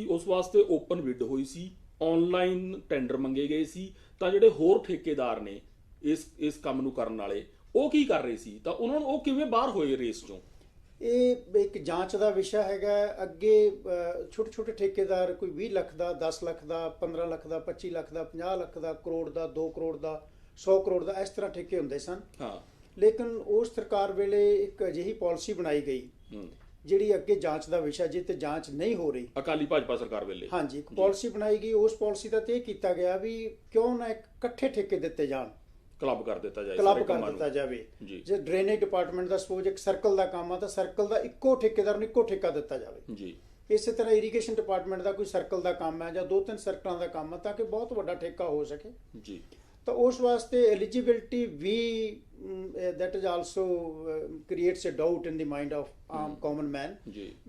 ਉਸ ਵਾਸਤੇ ਓਪਨ ਬਿਡ ਹੋਈ ਸੀ, ਆਨਲਾਈਨ ਟੈਂਡਰ ਮੰਗੇ ਗਏ ਸੀ, ਤਾਂ ਜਿਹੜੇ ਹੋਰ ਠੇਕੇਦਾਰ ਨੇ ਇਸ ਕੰਮ ਨੂੰ ਕਰਨ ਵਾਲੇ ਉਹ ਕੀ ਕਰ ਰਹੇ ਸੀ, ਤਾਂ ਉਹਨਾਂ ਨੂੰ ਉਹ ਕਿਵੇਂ ਬਾਹਰ ਹੋਏ ਰੇਸ ਚੋਂ? ਇਹ ਇੱਕ ਜਾਂਚ ਦਾ ਵਿਸ਼ਾ ਹੈਗਾ। ਅੱਗੇ ਛੋਟੇ ਠੇਕੇਦਾਰ ਕੋਈ 20 ਲੱਖ ਦਾ, 10 ਲੱਖ ਦਾ, 15 ਲੱਖ ਦਾ, 25 ਲੱਖ ਦਾ, 50 ਲੱਖ ਦਾ, ਕਰੋੜ ਦਾ, 2 ਕਰੋੜ ਦਾ, 100 ਕਰੋੜ ਦਾ, ਇਸ ਤਰ੍ਹਾਂ ਠੇਕੇ ਹੁੰਦੇ ਸਨ। ਲੇਕਿਨ ਉਸ ਸਰਕਾਰ ਵੇਲੇ ਇੱਕ ਅਜਿਹੀ ਪਾਲਿਸੀ ਬਣਾਈ ਗਈ ਜਿਹੜੀ ਅੱਗੇ ਜਾਂਚ ਦਾ ਵਿਸ਼ਾ, ਜੇ ਤੇ ਜਾਂਚ ਨਹੀਂ ਹੋ ਰਹੀ, ਅਕਾਲੀ ਭਾਜਪਾ ਸਰਕਾਰ ਵੇਲੇ ਹਾਂਜੀ ਇੱਕ ਪਾਲਿਸੀ ਬਣਾਈ ਗਈ। ਉਸ ਪਾਲਿਸੀ ਦਾ ਤੇ ਇਹ ਕੀਤਾ ਗਿਆ ਵੀ ਕਿਉਂ ਨਾ ਇਕੱਠੇ ਠੇਕੇ ਦਿੱਤੇ ਜਾਣ, ਕਲੱਬ ਕਰ ਦਿੱਤਾ ਜਾਵੇ। ਜੇ ਡਰੇਨੇਜ ਡਿਪਾਰਟਮੈਂਟ ਦਾ ਸਪੋਜ਼ ਇੱਕ ਸਰਕਲ ਦਾ ਕੰਮ ਆ ਤਾਂ ਸਰਕਲ ਦਾ ਇੱਕੋ ਠੇਕੇਦਾਰ ਨੂੰ ਇੱਕੋ ਠੇਕਾ ਦਿੱਤਾ ਜਾਵੇ ਜੀ। ਇਸੇ ਤਰ੍ਹਾਂ ਇਰੀਗੇਸ਼ਨ ਡਿਪਾਰਟਮੈਂਟ ਦਾ ਕੋਈ ਸਰਕਲ ਦਾ ਕੰਮ ਹੈ ਜਾਂ 2-3 ਸਰਕਲਾਂ ਦਾ ਕੰਮ ਹੈ, ਤਾਂ ਕਿ ਬਹੁਤ ਵੱਡਾ ਠੇਕਾ ਹੋ ਸਕੇ ਜੀ। ਤਾਂ ਉਸ ਵਾਸਤੇ ਐਲੀਜੀਬਿਲਿਟੀ ਵੀ that is also creates a doubt in the mind of common man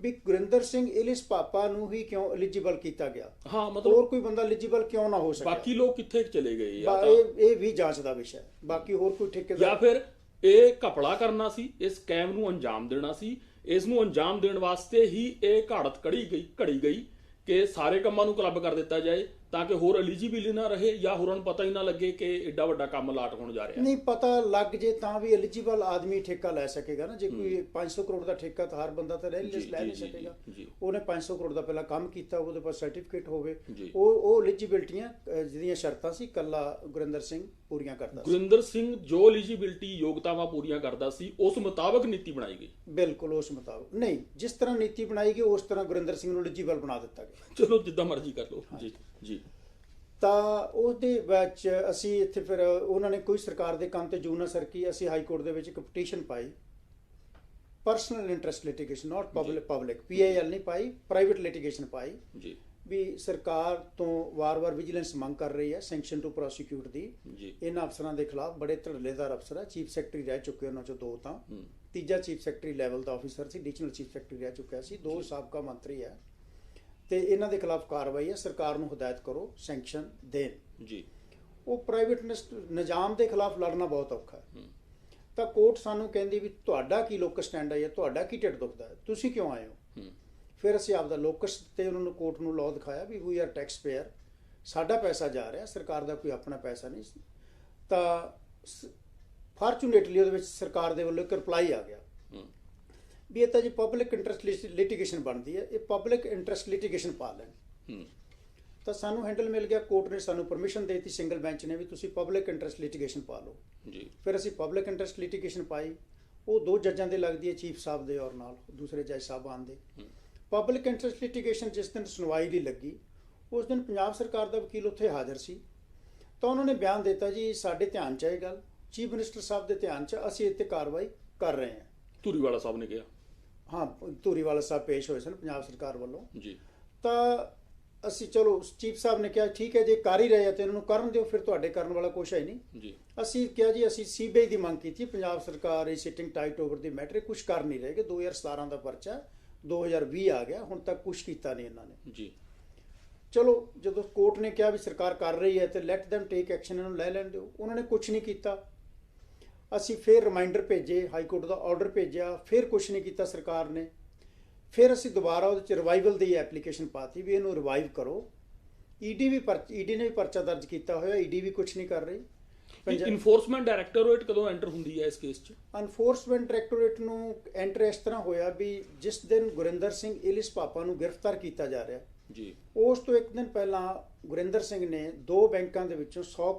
ਵੀ ਗੁਰਿੰਦਰ ਸਿੰਘ ਐਲੀਅਸ ਪਾਪਾ ਨੂੰ ਹੀ ਕਿਉਂ ਐਲੀਜੀਬਲ ਕੀਤਾ ਗਿਆ, ਮਤਲਬ ਹੋਰ ਕੋਈ ਬੰਦਾ ਐਲੀਜੀਬਲ ਕਿਉਂ ਨਾ ਹੋ ਸਕੇ, ਬਾਕੀ ਲੋਕ ਕਿੱਥੇ ਚਲੇ ਗਏ? ਇਹ ਵੀ ਜਾਂਚ ਦਾ ਵਿਸ਼ਾ ਹੈ। ਬਾਕੀ ਹੋਰ ਕੋਈ ਠੇਕੇਦਾਰ ਜਾਂ ਫਿਰ ਇਹ ਘਪਲਾ ਕਰਨਾ ਸੀ, ਇਸ ਸਕੈਮ ਨੂੰ ਅੰਜਾਮ ਦੇਣਾ ਸੀ, ਇਸ ਨੂੰ ਅੰਜਾਮ ਦੇਣ ਵਾਸਤੇ ਹੀ ਇਹ ਘਾੜਤ ਘੜੀ ਗਈ ਕਿ ਸਾਰੇ ਕੰਮਾਂ ਨੂੰ ਕਲੱਬ ਕਰ ਦਿੱਤਾ ਜਾਏ ਤਾਂ ਕਿ ਹੋਰ ਐਲੀਜੀਬਿਲ ਨਾ ਰਹੇ, ਜਾਂ ਹੋਰਾਂ ਨੂੰ ਪਤਾ ਹੀ ਨਾ ਲੱਗੇ ਕਿ ਐਡਾ ਵੱਡਾ ਕੰਮ ਲਾਟ ਹੋਣ ਜਾ ਰਿਹਾ। ਨਹੀਂ ਪਤਾ ਲੱਗ ਜੇ ਤਾਂ ਵੀ ਐਲੀਜੀਬਲ ਆਦਮੀ ਠੇਕਾ ਲੈ ਸਕੇਗਾ ਨਾ। ਜੇ ਕੋਈ 500 ਕਰੋੜ ਦਾ ਠੇਕਾ ਤਾਂ ਹਰ ਬੰਦਾ ਤਾਂ ਲੈ ਨਹੀਂ ਸਕੇਗਾ। ਉਹਨੇ 500 ਕਰੋੜ ਦਾ ਪਹਿਲਾਂ ਕੰਮ ਕੀਤਾ, ਉਹਦੇ ਪਾਸ ਸਰਟੀਫਿਕੇਟ ਹੋਵੇ, ਉਹ ਐਲੀਜੀਬਿਲਟੀਆਂ ਜਿਹੜੀਆਂ ਸ਼ਰਤਾਂ ਸੀ ਕੱਲਾ ਗੁਰਿੰਦਰ ਸਿੰਘ ਪੂਰੀਆਂ ਕਰਦਾ ਸੀ। ਗੁਰਿੰਦਰ ਸਿੰਘ ਜੋ ਐਲੀਜੀਬਿਲਟੀ ਯੋਗਤਾਵਾਂ ਪੂਰੀਆਂ ਕਰਦਾ ਸੀ ਉਸ ਮੁਤਾਬਕ ਨੀਤੀ ਬਣਾਈ ਗਈ। ਬਿਲਕੁਲ ਉਸ ਮੁਤਾਬਕ ਨਹੀਂ, ਜਿਸ ਤਰ੍ਹਾਂ ਨੀਤੀ ਬਣਾਈ ਗਈ ਉਸ ਤਰ੍ਹਾਂ ਗੁਰਿੰਦਰ ਸਿੰਘ ਨੂੰ ਐਲੀਜੀਬਲ ਬਣਾ ਦਿੱਤਾ ਗਿਆ। ਚਲੋ ਜਿੱਦਾਂ ਮਰਜ਼ੀ ਕਰ ਲਓ ਜੀ। ਤਾਂ ਉਹਦੇ ਵਿੱਚ ਅਸੀਂ ਇੱਥੇ ਫਿਰ ਉਹਨਾਂ ਨੇ ਕੋਈ ਸਰਕਾਰ ਦੇ ਕੰਮ ਤੇ ਜੂ ਨਾ ਸਰਕੀ, ਅਸੀਂ ਹਾਈ ਕੋਰਟ ਦੇ ਵਿੱਚ ਇੱਕ ਪਟੀਸ਼ਨ ਪਾਈ, ਪਰਸਨਲ ਇੰਟਰਸਟ ਲਿਟੀਗੇਸ਼ਨ, ਨਾਟ ਪਬਲਿਕ PIL ਨਹੀਂ ਪਾਈ, ਪ੍ਰਾਈਵੇਟ ਲਿਟੀਗੇਸ਼ਨ ਪਾਈ ਵੀ ਸਰਕਾਰ ਤੋਂ ਵਾਰ-ਵਾਰ ਵਿਜੀਲੈਂਸ ਮੰਗ ਕਰ ਰਹੀ ਹੈ ਸੈਂਕਸ਼ਨ ਟੂ ਪ੍ਰੋਸੀਕਿਊਟ ਦੀ ਜੀ ਇਹਨਾਂ ਅਫਸਰਾਂ ਦੇ ਖਿਲਾਫ। ਬੜੇ ਧੜੱਲੇਦਾਰ ਅਫਸਰ ਹੈ, ਚੀਫ ਸੈਕਟਰੀ ਰਹਿ ਚੁੱਕੇ ਉਹਨਾਂ ਚੋਂ 2 ਤਾਂ, ਤੀਜਾ ਚੀਫ ਸੈਕਟਰੀ ਲੈਵਲ ਦਾ ਆਫੀਸਰ ਸੀ, ਐਡੀਸ਼ਨਲ ਚੀਫ ਸੈਕਟਰੀ ਰਹਿ ਚੁੱਕਿਆ ਸੀ, 2 ਸਾਬਕਾ ਮੰਤਰੀ ਹੈ, ਤੇ ਇਹਨਾਂ ਦੇ ਖਿਲਾਫ ਕਾਰਵਾਈ ਹੈ। ਸਰਕਾਰ ਨੂੰ ਹਦਾਇਤ ਕਰੋ ਸੈਂਕਸ਼ਨ ਦੇਣ ਜੀ। ਉਹ ਪ੍ਰਾਈਵੇਟ ਨਿਜ਼ਾਮ ਦੇ ਖਿਲਾਫ ਲੜਨਾ ਬਹੁਤ ਔਖਾ ਹੈ। ਤਾਂ ਕੋਰਟ ਸਾਨੂੰ ਕਹਿੰਦੀ ਵੀ ਤੁਹਾਡਾ ਕੀ ਲੋਕਸ ਸਟੈਂਡ ਹੈ, ਤੁਹਾਡਾ ਕੀ ਢਿੱਡ ਦੁਖਦਾ ਹੈ, ਤੁਸੀਂ ਕਿਉਂ ਆਏ ਹੋ। ਫਿਰ ਅਸੀਂ ਆਪਦਾ ਲੋਕਸ ਤੇ ਉਹਨਾਂ ਨੂੰ ਕੋਰਟ ਨੂੰ ਲਾਅ ਦਿਖਾਇਆ ਵੀ ਵੀ ਆਰ ਟੈਕਸ ਪੇਅਰ, ਸਾਡਾ ਪੈਸਾ ਜਾ ਰਿਹਾ, ਸਰਕਾਰ ਦਾ ਕੋਈ ਆਪਣਾ ਪੈਸਾ ਨਹੀਂ। ਤਾਂ ਫਾਰਚੂਨੇਟਲੀ ਉਹਦੇ ਵਿੱਚ ਸਰਕਾਰ ਦੇ ਵੱਲੋਂ ਇੱਕ ਰਿਪਲਾਈ ਆ ਗਿਆ ਵੀ ਇਹ ਤਾਂ ਜੀ ਪਬਲਿਕ ਇੰਟਰਸਟ ਲਿਟੀਗੇਸ਼ਨ ਬਣਦੀ ਹੈ, ਇਹ ਪਬਲਿਕ ਇੰਟਰਸਟ ਲਿਟੀਗੇਸ਼ਨ ਪਾ ਲੈਣ। ਤਾਂ ਸਾਨੂੰ ਹੈਂਡਲ ਮਿਲ ਗਿਆ, ਕੋਰਟ ਨੇ ਸਾਨੂੰ ਪਰਮਿਸ਼ਨ ਦੇ ਦਿੱਤੀ, ਸਿੰਗਲ ਬੈਂਚ ਨੇ, ਵੀ ਤੁਸੀਂ ਪਬਲਿਕ ਇੰਟਰਸਟ ਲਿਟੀਗੇਸ਼ਨ ਪਾ ਲਓ ਜੀ। ਫਿਰ ਅਸੀਂ ਪਬਲਿਕ ਇੰਟਰਸਟ ਲਿਟੀਗੇਸ਼ਨ ਪਾਈ। ਉਹ 2 ਜੱਜਾਂ ਦੇ ਲੱਗਦੀ ਹੈ, ਚੀਫ ਸਾਹਿਬ ਦੇ ਔਰ ਨਾਲ ਦੂਸਰੇ ਜੱਜ ਸਾਹਿਬਾਨ ਦੇ। ਪਬਲਿਕ ਇੰਟਰਸਟ ਲਿਟੀਗੇਸ਼ਨ ਜਿਸ ਦਿਨ ਸੁਣਵਾਈ ਲਈ ਲੱਗੀ, ਉਸ ਦਿਨ ਪੰਜਾਬ ਸਰਕਾਰ ਦਾ ਵਕੀਲ ਉੱਥੇ ਹਾਜ਼ਰ ਸੀ। ਤਾਂ ਉਹਨਾਂ ਨੇ ਬਿਆਨ ਦਿੱਤਾ ਜੀ ਸਾਡੇ ਧਿਆਨ 'ਚ ਇਹ ਗੱਲ, ਚੀਫ ਮਿਨਿਸਟਰ ਸਾਹਿਬ ਦੇ ਧਿਆਨ 'ਚ, ਅਸੀਂ ਇੱਥੇ ਕਾਰਵਾਈ ਕਰ ਰਹੇ ਹਾਂ। ਧੂਰੀਵਾਲਾ ਸਾਹਿਬ ਨੇ ਕਿਹਾ। ਹਾਂ, ਧੂਰੀਵਾਲਾ ਸਾਹਿਬ ਪੇਸ਼ ਹੋਏ ਸਨ ਪੰਜਾਬ ਸਰਕਾਰ ਵੱਲੋਂ ਜੀ। ਤਾਂ ਅਸੀਂ ਚਲੋ ਚੀਫ ਸਾਹਿਬ ਨੇ ਕਿਹਾ ਠੀਕ ਹੈ ਜੇ ਕਰ ਹੀ ਰਹੇ ਆ ਤੇ ਇਹਨਾਂ ਨੂੰ ਕਰਨ ਦਿਓ, ਫਿਰ ਤੁਹਾਡੇ ਕਰਨ ਵਾਲਾ ਕੁਛ ਹੈ ਨਹੀਂ ਜੀ। ਅਸੀਂ ਕਿਹਾ ਜੀ ਅਸੀਂ ਸੀਬੀਆਈ ਦੀ ਮੰਗ ਕੀਤੀ, ਪੰਜਾਬ ਸਰਕਾਰ ਇਸ sitting tight over the matter, ਕੁਝ ਕਰ ਨਹੀਂ ਰਹੇ ਕਿ 2017 ਦਾ ਪਰਚਾ 2020 ਆ ਗਿਆ, ਹੁਣ ਤੱਕ ਕੁਝ ਕੀਤਾ ਨਹੀਂ ਇਹਨਾਂ ਨੇ ਜੀ। ਚਲੋ ਜਦੋਂ ਕੋਰਟ ਨੇ ਕਿਹਾ ਵੀ ਸਰਕਾਰ ਕਰ ਰਹੀ ਹੈ ਤੇ ਲੈਟ them ਟੇਕ ਐਕਸ਼ਨ, ਇਹਨਾਂ ਨੂੰ ਲੈ ਲੈਣ ਦਿਓ, ਉਹਨਾਂ ਨੇ ਕੁਝ ਨਹੀਂ ਕੀਤਾ। ਅਸੀਂ ਫਿਰ ਰਿਮਾਈਂਡਰ ਭੇਜੇ, ਹਾਈ ਕੋਰਟ ਦਾ ਆਰਡਰ ਭੇਜਿਆ, ਫਿਰ ਕੁਝ ਨਹੀਂ ਕੀਤਾ ਸਰਕਾਰ ਨੇ। ਫਿਰ ਅਸੀਂ ਦੁਬਾਰਾ ਉਹਦੇ 'ਚ ਰਿਵਾਈਵਲ ਦੀ ਐਪਲੀਕੇਸ਼ਨ ਪਾਤੀ ਵੀ ਇਹਨੂੰ ਰਿਵਾਈਵ ਕਰੋ। ਈਡੀ ਨੇ ਵੀ ਪਰਚਾ ਦਰਜ ਕੀਤਾ ਹੋਇਆ, ਈਡੀ ਵੀ ਕੁਝ ਨਹੀਂ ਕਰ ਰਹੀ। ਇਨਫੋਰਸਮੈਂਟ ਡਾਇਰੈਕਟੋਰੇਟ ਕਦੋਂ ਐਂਟਰ ਹੁੰਦੀ ਹੈ ਇਸ ਕੇਸ 'ਚ? ਇਨਫੋਰਸਮੈਂਟ ਡਾਇਰੈਕਟੋਰੇਟ ਨੂੰ ਐਂਟਰ ਇਸ ਤਰ੍ਹਾਂ ਹੋਇਆ ਵੀ ਜਿਸ ਦਿਨ ਗੁਰਿੰਦਰ ਸਿੰਘ ਏਲਿਸ ਪਾਪਾ ਨੂੰ ਗ੍ਰਿਫਤਾਰ ਕੀਤਾ ਜਾ ਰਿਹਾ ਜੀ, ਉਸ ਤੋਂ 1 ਦਿਨ ਪਹਿਲਾਂ ਗੁਰਿੰਦਰ ਸਿੰਘ ਨੇ 2 ਬੈਂਕਾਂ ਦੇ ਵਿੱਚੋਂ 100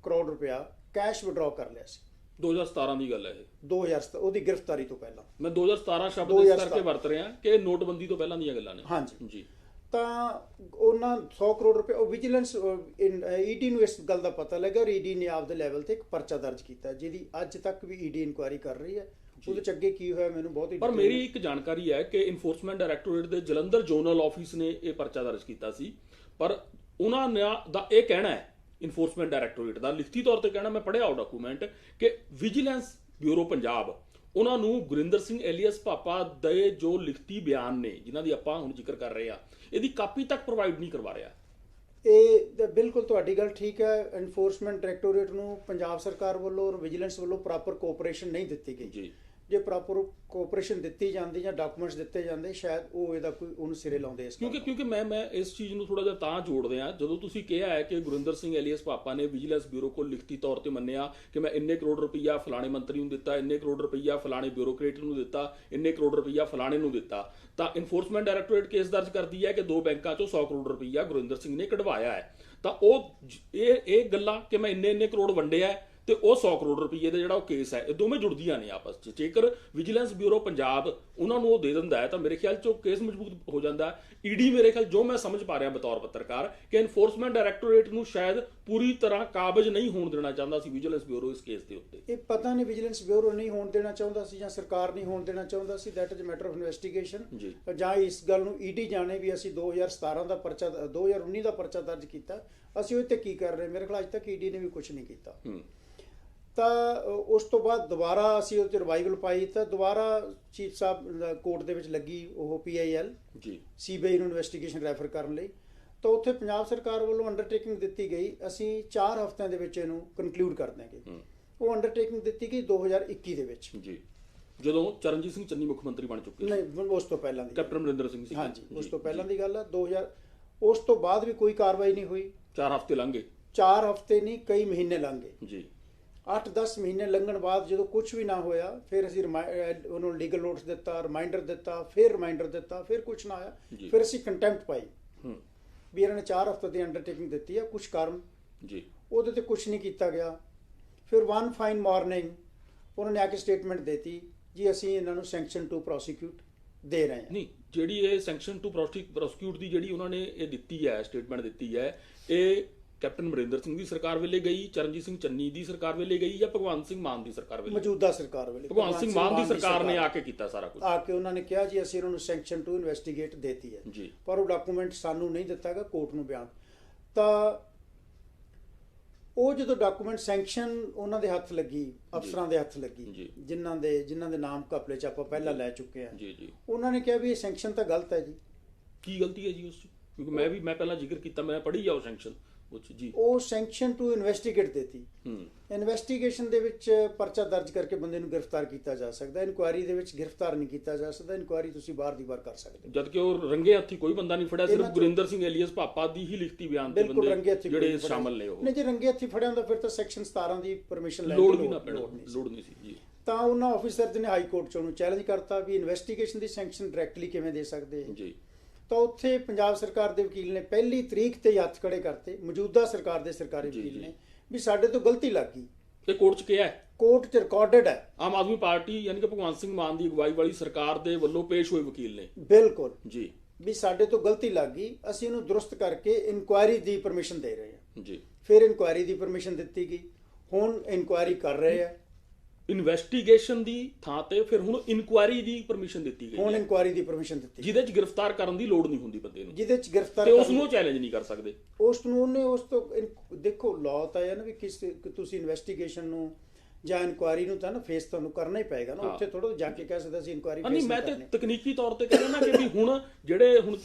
ਕਰੋੜ ਰੁਪਇਆ ਕੈਸ਼ ਵਿਡਰਾਅ ਕਰ ਲਿਆ ਸੀ। 2017 ਦੀ ਗੱਲ ਹੈ ਇਹ। 2017 ਉਹਦੀ ਗ੍ਰਿਫਤਾਰੀ ਤੋਂ ਪਹਿਲਾਂ। ਮੈਂ 2017 ਸ਼ਬਦ ਇਸ ਕਰਕੇ ਵਰਤ ਰਿਹਾ ਕਿ ਇਹ ਨੋਟਬੰਦੀ ਤੋਂ ਪਹਿਲਾਂ ਦੀਆਂ ਗੱਲਾਂ ਨੇ। ਹਾਂਜੀ ਜੀ। ਤਾਂ ਉਹਨਾਂ 100 ਕਰੋੜ ਰੁਪਏ ਉਹ ਵਿਜੀਲੈਂਸ ਈਡੀ ਨੂੰ ਇਸ ਗੱਲ ਦਾ ਪਤਾ ਲੱਗਾ ਔਰ ਈਡੀ ਨੇ ਆਪਦੇ ਲੈਵਲ ਤੇ ਇੱਕ ਪਰਚਾ ਦਰਜ ਕੀਤਾ ਜਿਹਦੀ ਅੱਜ ਤੱਕ ਵੀ ਈਡੀ ਇਨਕੁਆਇਰੀ ਕਰ ਰਹੀ ਹੈ। ਉਹਦੇ ਚ ਅੱਗੇ ਕੀ ਹੋਇਆ ਮੈਨੂੰ ਬਹੁਤ ਹੀ ਪਰ ਮੇਰੀ ਇੱਕ ਜਾਣਕਾਰੀ ਹੈ ਕਿ ਇਨਫੋਰਸਮੈਂਟ ਡਾਇਰੈਕਟੋਰੇਟ ਦੇ ਜਲੰਧਰ ਜ਼ੋਨਲ ਆਫਿਸ ਨੇ ਇਹ ਪਰਚਾ ਦਰਜ ਕੀਤਾ ਸੀ, ਪਰ ਉਹਨਾਂ ਦਾ ਇਹ ਕਹਿਣਾ ਹੈ, ਇਨਫੋਰਸਮੈਂਟ ਡਾਇਰੈਕਟੋਰੇਟ ਦਾ ਲਿਖਤੀ ਤੌਰ ਤੇ ਕਹਿਣਾ, ਮੈਂ ਪੜ੍ਹਿਆ ਉਹ ਡਾਕੂਮੈਂਟ, ਕਿ ਵਿਜੀਲੈਂਸ ਬਿਊਰੋ ਪੰਜਾਬ ਉਹਨਾਂ ਨੂੰ ਗੁਰਿੰਦਰ ਸਿੰਘ ਏਲੀਅਸ ਪਾਪਾ ਦੇ ਜੋ ਲਿਖਤੀ ਬਿਆਨ ਨੇ ਜਿਨ੍ਹਾਂ ਦੀ ਆਪਾਂ ਹੁਣ ਜ਼ਿਕਰ ਕਰ ਰਹੇ ਆ, ਇਹਦੀ ਕਾਪੀ ਤੱਕ ਪ੍ਰੋਵਾਈਡ ਨਹੀਂ ਕਰਵਾ ਰਿਹਾ। ਇਹ ਬਿਲਕੁਲ ਤੁਹਾਡੀ ਗੱਲ ਠੀਕ ਹੈ। ਇਨਫੋਰਸਮੈਂਟ ਡਾਇਰੈਕਟੋਰੇਟ ਨੂੰ ਪੰਜਾਬ ਸਰਕਾਰ ਵੱਲੋਂ ਔਰ ਵਿਜੀਲੈਂਸ ਵੱਲੋਂ ਪ੍ਰੋਪਰ ਕੋਆਪਰੇਸ਼ਨ ਨਹੀਂ ਦਿੱਤੀ ਗਈ ਜੀ। ਜੇ ਪ੍ਰੋਪਰ ਕੋਆਪਰੇਸ਼ਨ ਦਿੱਤੀ ਜਾਂਦੀ ਜਾਂ ਡਾਕੂਮੈਂਟਸ ਦਿੱਤੇ ਜਾਂਦੇ ਸ਼ਾਇਦ ਉਹ ਇਹਦਾ ਕੋਈ ਉਹਨੂੰ ਸਿਰੇ ਲਾਉਂਦੇ ਇਸ ਕਿਉਂਕਿ ਮੈਂ ਇਸ ਚੀਜ਼ ਨੂੰ ਥੋੜਾ ਜਿਹਾ ਤਾਂ ਜੋੜਦੇ ਆ, ਜਦੋਂ ਤੁਸੀਂ ਕਿਹਾ ਹੈ ਕਿ ਗੁਰਿੰਦਰ ਸਿੰਘ ਏਲੀਅਸ ਪਾਪਾ ਨੇ ਵਿਜੀਲੈਂਸ ਬਿਊਰੋ ਕੋਲ ਲਿਖਤੀ ਤੌਰ ਤੇ ਮੰਨਿਆ ਕਿ ਮੈਂ ਇੰਨੇ ਕਰੋੜ ਰੁਪਈਆ ਫਲਾਣੇ ਮੰਤਰੀ ਨੂੰ ਦਿੱਤਾ, ਇੰਨੇ ਕਰੋੜ ਰੁਪਈਆ ਫਲਾਣੇ ਬਿਊਰੋਕਰੇਟ ਨੂੰ ਦਿੱਤਾ, ਇੰਨੇ ਕਰੋੜ ਰੁਪਈਆ ਫਲਾਣੇ ਨੂੰ ਦਿੱਤਾ, ਤਾਂ ਇਨਫੋਰਸਮੈਂਟ ਡਾਇਰੈਕਟੋਰੇਟ ਕੇਸ ਦਰਜ ਕਰਦੀ ਹੈ ਕਿ 2 ਬੈਂਕਾਂ ਚੋਂ 100 ਕਰੋੜ ਰੁਪਈਆ ਗੁਰਿੰਦਰ ਸਿੰਘ ਨੇ ਕਢਵਾਇਆ ਹੈ। ਤਾਂ ਉਹ ਇਹ ਗੱਲਾਂ ਕਿ ਮੈਂ ਇੰਨੇ ਕਰੋੜ ਵੰਡਿਆ ਤੇ ਉਹ 100 ਕਰੋੜ ਰੁਪਏ ਦਾ ਜਿਹੜਾ ਉਹ ਕੇਸ ਹੈ, ਇਹ ਦੋਵੇਂ ਜੁੜਦੀਆਂ ਨੇ ਆਪਸ 'ਚ। ਜੇਕਰ ਵਿਜੀਲੈਂਸ ਬਿਊਰੋ ਪੰਜਾਬ ਉਹਨਾਂ ਨੂੰ ਉਹ ਦੇ ਦਿੰਦਾ ਹੈ ਤਾਂ ਮੇਰੇ ਖਿਆਲ 'ਚ ਉਹ ਕੇਸ ਮਜ਼ਬੂਤ ਹੋ ਜਾਂਦਾ ਹੈ। ਈਡੀ ਮੇਰੇ ਖਿਆਲ ਜੋ ਮੈਂ ਸਮਝ ਪਾ ਰਿਹਾ ਬਤੌਰ ਪੱਤਰਕਾਰ ਕਿ ਇਨਫੋਰਸਮੈਂਟ ਡਾਇਰੈਕਟੋਰੇਟ ਨੂੰ ਸ਼ਾਇਦ ਪੂਰੀ ਤਰ੍ਹਾਂ ਕਾਬਜ਼ ਨਹੀਂ ਹੋਣ ਦੇਣਾ ਚਾਹੁੰਦਾ ਸੀ ਵਿਜੀਲੈਂਸ ਬਿਊਰੋ ਇਸ ਕੇਸ ਦੇ ਉੱਤੇ। ਇਹ ਪਤਾ ਨਹੀਂ ਵਿਜੀਲੈਂਸ ਬਿਊਰੋ ਨਹੀਂ ਹੋਣ ਦੇਣਾ ਚਾਹੁੰਦਾ ਸੀ ਜਾਂ ਸਰਕਾਰ ਨਹੀਂ ਹੋਣ ਦੇਣਾ ਚਾਹੁੰਦਾ ਸੀ, that is matter of investigation. ਜਾਂ ਇਸ ਗੱਲ ਨੂੰ ਈਡੀ ਜਾਣੇ ਵੀ ਅਸੀਂ 2017 ਦਾ ਪਰਚਾ 2019 ਦਾ ਪਰਚਾ ਦਰਜ ਕੀਤਾ, ਅਸੀਂ ਉਹ ਤੇ ਕੀ ਕਰ ਰਹੇ। ਮੇਰੇ ਖਿਆਲ ਅੱਜ ਤੱਕ ਈਡੀ ਨੇ ਵੀ ਕੁਝ ਨਹੀਂ ਕੀਤਾ। ਤਾਂ ਉਸ ਤੋਂ ਬਾਅਦ ਦੁਬਾਰਾ ਅਸੀਂ ਉਹ 'ਚ ਰਿਵਾਈਵਲ ਪਾਈ ਤਾਂ ਦੁਬਾਰਾ ਚੀਫ ਸਾਹਿਬ ਕੋਰਟ ਦੇ ਵਿੱਚ ਲੱਗੀ ਉਹ PIL ਜੀ ਸੀਬੀਆਈ ਨੂੰ ਇਨਵੈਸਟੀਗੇਸ਼ਨ ਰੈਫਰ ਕਰਨ ਲਈ। ਤਾਂ ਉੱਥੇ ਪੰਜਾਬ ਸਰਕਾਰ ਵੱਲੋਂ ਅੰਡਰਟੇਕਿੰਗ ਦਿੱਤੀ ਗਈ ਅਸੀਂ 4 ਹਫ਼ਤਿਆਂ ਦੇ ਵਿੱਚ ਇਹਨੂੰ ਕਨਕਲੂਡ ਕਰ ਦਿਆਂਗੇ। ਉਹ ਅੰਡਰਟੇਕਿੰਗ ਦਿੱਤੀ ਗਈ 2021 ਦੇ ਵਿੱਚ ਜੀ, ਜਦੋਂ ਚਰਨਜੀਤ ਸਿੰਘ ਚੰਨੀ ਮੁੱਖ ਮੰਤਰੀ ਬਣ ਚੁੱਕੇ। ਨਹੀਂ, ਉਸ ਤੋਂ ਪਹਿਲਾਂ ਦੀ ਕੈਪਟਨ ਅਮਰਿੰਦਰ ਸਿੰਘ ਸੀ। ਹਾਂਜੀ, ਉਸ ਤੋਂ ਪਹਿਲਾਂ ਦੀ ਗੱਲ ਆ 2000। ਉਸ ਤੋਂ ਬਾਅਦ ਵੀ ਕੋਈ ਕਾਰਵਾਈ ਨਹੀਂ ਹੋਈ। 4 ਹਫ਼ਤੇ ਲੰਘ ਗਏ। 4 ਹਫ਼ਤੇ ਨਹੀਂ, ਕਈ ਮਹੀਨੇ ਲੰਘ ਗਏ ਜੀ। 8-10 ਮਹੀਨੇ ਲੰਘਣ ਬਾਅਦ ਜਦੋਂ ਕੁਝ ਵੀ ਨਾ ਹੋਇਆ ਫਿਰ ਅਸੀਂ ਉਹਨੂੰ ਲੀਗਲ ਨੋਟਿਸ ਦਿੱਤਾ, ਰਿਮਾਈਂਡਰ ਦਿੱਤਾ, ਫਿਰ ਰਿਮਾਈਂਡਰ ਦਿੱਤਾ, ਫਿਰ ਕੁਝ ਨਾ ਆਇਆ, ਫਿਰ ਅਸੀਂ ਕੰਟੈਂਪਟ ਪਾਈ ਵੀ ਇਹਨਾਂ ਨੇ 4 ਹਫ਼ਤੇ ਦੀ ਅੰਡਰਟੇਕਿੰਗ ਦਿੱਤੀ ਆ, ਕੁਝ ਕਾਰਨ ਜੀ ਉਹਦੇ ਤੇ ਕੁਝ ਨਹੀਂ ਕੀਤਾ ਗਿਆ। ਫਿਰ ਵਨ ਫਾਈਨ ਮਾਰਨਿੰਗ ਉਹਨਾਂ ਨੇ ਆ ਕੇ ਸਟੇਟਮੈਂਟ ਦਿੱਤੀ ਜੀ ਅਸੀਂ ਇਹਨਾਂ ਨੂੰ ਸੈਂਕਸ਼ਨ ਟੂ ਪ੍ਰੋਸੀਕਿਊਟ ਦੇ ਰਹੇ ਹਾਂ। ਨਹੀਂ, ਜਿਹੜੀ ਇਹ ਸੈਂਕਸ਼ਨ ਟੂ ਪ੍ਰੋਸੀਕਿਊਟ ਦੀ ਜਿਹੜੀ ਉਹਨਾਂ ਨੇ ਇਹ ਦਿੱਤੀ ਹੈ ਸਟੇਟਮੈਂਟ ਦਿੱਤੀ ਹੈ, ਇਹ ਕੈਪਟਨ ਅਮਰਿੰਦਰ ਸਿੰਘ ਦੀ ਸਰਕਾਰ ਵੇਲੇ ਗਈ, ਚਰਨਜੀਤ ਸਿੰਘ ਚੰਨੀ ਦੀ ਸਰਕਾਰ ਵੇਲੇ ਗਈ, ਜਾਂ ਭਗਵੰਤ ਸਿੰਘ ਮਾਨ ਦੀ ਸਰਕਾਰ ਵੇਲੇ? ਮੌਜੂਦਾ ਸਰਕਾਰ ਵੇਲੇ ਭਗਵੰਤ ਸਿੰਘ ਮਾਨ ਦੀ ਸਰਕਾਰ ਨੇ ਆ ਕੇ ਕੀਤਾ ਸਾਰਾ ਕੁਝ। ਆ ਕੇ ਉਹਨਾਂ ਨੇ ਕਿਹਾ ਜੀ ਅਸੀਂ ਉਹਨਾਂ ਨੂੰ ਸੈਂਕਸ਼ਨ ਟੂ ਇਨਵੈਸਟੀਗੇਟ ਦੇਤੀ ਹੈ ਜੀ। ਪਰ ਉਹ ਡਾਕੂਮੈਂਟ ਸਾਨੂੰ ਨਹੀਂ ਦਿੱਤਾ ਗਿਆ, ਕੋਰਟ ਨੂੰ ਬਿਆਨ। ਤਾਂ ਉਹ ਜਦੋਂ ਡਾਕੂਮੈਂਟ ਸੈਂਕਸ਼ਨ ਉਹਨਾਂ ਦੇ ਹੱਥ ਲੱਗੀ, ਅਫਸਰਾਂ ਦੇ ਹੱਥ ਲੱਗੀ, ਜਿਨ੍ਹਾਂ ਦੇ ਨਾਮ ਘਪਲੇ 'ਚ ਆਪਾਂ ਪਹਿਲਾਂ ਲੈ ਚੁੱਕੇ ਹਾਂ, ਜੀ, ਉਹਨਾਂ ਨੇ ਕਿਹਾ ਵੀ ਇਹ ਸੈਂਕਸ਼ਨ ਤਾਂ ਗਲਤ ਹੈ ਜੀ। ਕੀ ਗਲਤੀ ਹੈ ਜੀ ਉਸ 'ਚ? ਕਿਉਂਕਿ ਮੈਂ ਪਹਿਲਾਂ ਜ਼ਿਕਰ ਕੀਤਾ, ਮੈਂ ਪੜ੍ਹੀ ਆ ਉਹ ਸੈਂਕਸ਼ਨ ਜੀ। ਉਹ ਸੈਂਕਸ਼ਨ ਟੂ ਇਨਵੈਸਟੀਗੇਟ ਦੇਤੀ। ਇਨਵੈਸਟੀਗੇਸ਼ਨ ਦੇ ਵਿੱਚ ਪਰਚਾ ਦਰਜ ਕਰਕੇ ਬੰਦੇ ਨੂੰ ਗ੍ਰਿਫਤਾਰ ਕੀਤਾ ਜਾ ਸਕਦਾ, ਇਨਕੁਆਇਰੀ ਦੇ ਵਿੱਚ ਗ੍ਰਿਫਤਾਰ ਨਹੀਂ ਕੀਤਾ ਜਾ ਸਕਦਾ, ਇਨਕੁਆਇਰੀ ਤੁਸੀਂ ਬਾਹਰ ਦੀ ਬਾਹਰ ਕਰ ਸਕਦੇ। ਜਦ ਕਿ ਉਹ ਰੰਗੇ ਹੱਥੀ ਕੋਈ ਬੰਦਾ ਨਹੀਂ ਫੜਿਆ, ਸਿਰਫ ਗੁਰਿੰਦਰ ਸਿੰਘ ਏਲੀਅਸ ਪਾਪਾ ਦੀ ਹੀ ਲਿਖਤੀ ਬਿਆਨ ਤੇ ਬੰਦੇ ਜਿਹੜੇ ਸ਼ਾਮਲ ਨੇ ਉਹ। ਨਹੀਂ, ਜੇ ਰੰਗੇ ਹੱਥੀ ਫੜਿਆ ਹੁੰਦਾ ਫਿਰ ਤਾਂ ਸੈਕਸ਼ਨ 17 ਦੀ ਪਰਮਿਸ਼ਨ ਲੈਣ ਲੋੜ ਦੀ ਲੋੜ ਨਹੀਂ ਸੀ ਜੀ। ਤਾਂ ਉਹਨਾਂ ਆਫੀਸਰਸ ਨੇ ਹਾਈ ਕੋਰਟ 'ਚ ਉਹਨੂੰ ਚੈਲੰਜ ਕਰਤਾ ਵੀ ਇਨਵੈਸਟੀਗੇਸ਼ਨ ਦੀ ਸੈਂਕਸ਼ਨ ਡਾਇਰੈਕਟਲੀ ਕਿਵੇਂ ਦੇ ਸਕਦੇ ਜੀ। ਤਾਂ ਉੱਥੇ ਪੰਜਾਬ ਸਰਕਾਰ ਦੇ ਵਕੀਲ ਨੇ ਪਹਿਲੀ ਤਰੀਕ ਤੇ ਹੱਥ ਖੜੇ ਕਰਤੇ, ਮੌਜੂਦਾ ਸਰਕਾਰ ਦੇ ਸਰਕਾਰੀ ਵਕੀਲ ਨੇ, ਵੀ ਸਾਡੇ ਤੋਂ ਗਲਤੀ ਲੱਗ ਗਈ। ਇਹ ਕੋਰਟ 'ਚ ਕਿਹਾ ਹੈ, ਕੋਰਟ 'ਚ ਰਿਕਾਰਡਡ ਹੈ। ਆਮ ਆਦਮੀ ਪਾਰਟੀ ਯਾਨੀ ਕਿ ਭਗਵੰਤ ਸਿੰਘ ਮਾਨ ਦੀ ਅਗਵਾਈ ਵਾਲੀ ਸਰਕਾਰ ਦੇ ਵੱਲੋਂ ਪੇਸ਼ ਹੋਏ ਵਕੀਲ ਨੇ। ਬਿਲਕੁਲ ਜੀ, ਵੀ ਸਾਡੇ ਤੋਂ ਗਲਤੀ ਲੱਗ ਗਈ, ਅਸੀਂ ਇਹਨੂੰ ਦਰੁਸਤ ਕਰਕੇ ਇਨਕੁਆਇਰੀ ਦੀ ਪਰਮਿਸ਼ਨ ਦੇ ਰਹੇ ਹਾਂ ਜੀ। ਫਿਰ ਇਨਕੁਆਇਰੀ ਦੀ ਪਰਮਿਸ਼ਨ ਦਿੱਤੀ ਗਈ, ਹੁਣ ਇਨਕੁਆਇਰੀ ਕਰ ਰਹੇ ਆ। ਇਨਵੈਸਟੀਗੇਸ਼ਨ ਦੀ ਥਾਂ ਤੇ ਫਿਰ ਹੁਣ ਇਨਕੁਆਇਰੀ ਦੀ ਪਰਮਿਸ਼ਨ ਦਿੱਤੀ ਗਈ, ਹੁਣ ਇਨਕੁਆਇਰੀ ਦੀ ਪਰਮਿਸ਼ਨ ਦਿੱਤੀ, ਜਿਹਦੇ 'ਚ ਗ੍ਰਿਫਤਾਰ ਕਰਨ ਦੀ ਲੋੜ ਨਹੀਂ ਹੁੰਦੀ ਬੰਦੇ ਨੂੰ, ਜਿਹਦੇ 'ਚ ਗ੍ਰਿਫਤਾਰ ਤੇ ਉਸ ਨੂੰ ਚੈਲੰਜ ਨਹੀਂ ਕਰ ਸਕਦੇ। ਉਸ ਨੂੰ ਉਹਨੇ ਉਸ ਤੋਂ ਦੇਖੋ ਲਾਅ ਤਾਂ ਹੈ ਨਾ ਵੀ ਤੁਸੀਂ ਇਨਵੈਸਟੀਗੇਸ਼ਨ ਨੂੰ ਜਾਂ ਇਨਕੁਆਇਰੀ ਨੂੰ ਤਾਂ ਨਾ ਫੇਸ ਤੁਹਾਨੂੰ ਕਰਨਾ ਹੀ ਪਏਗਾ ਨਾ। ਉੱਥੇ ਥੋੜਾ ਜਾ ਕੇ ਕਹਿ ਸਕਦਾ ਸੀ ਇਨਕੁਆਇਰੀ ਫੇਸ ਨਹੀਂ। ਮੈਂ ਤੇ ਤਕਨੀਕੀ ਤੌਰ ਤੇ ਕਹਿੰਦਾ ਨਾ ਕਿ ਵੀ ਹੁਣ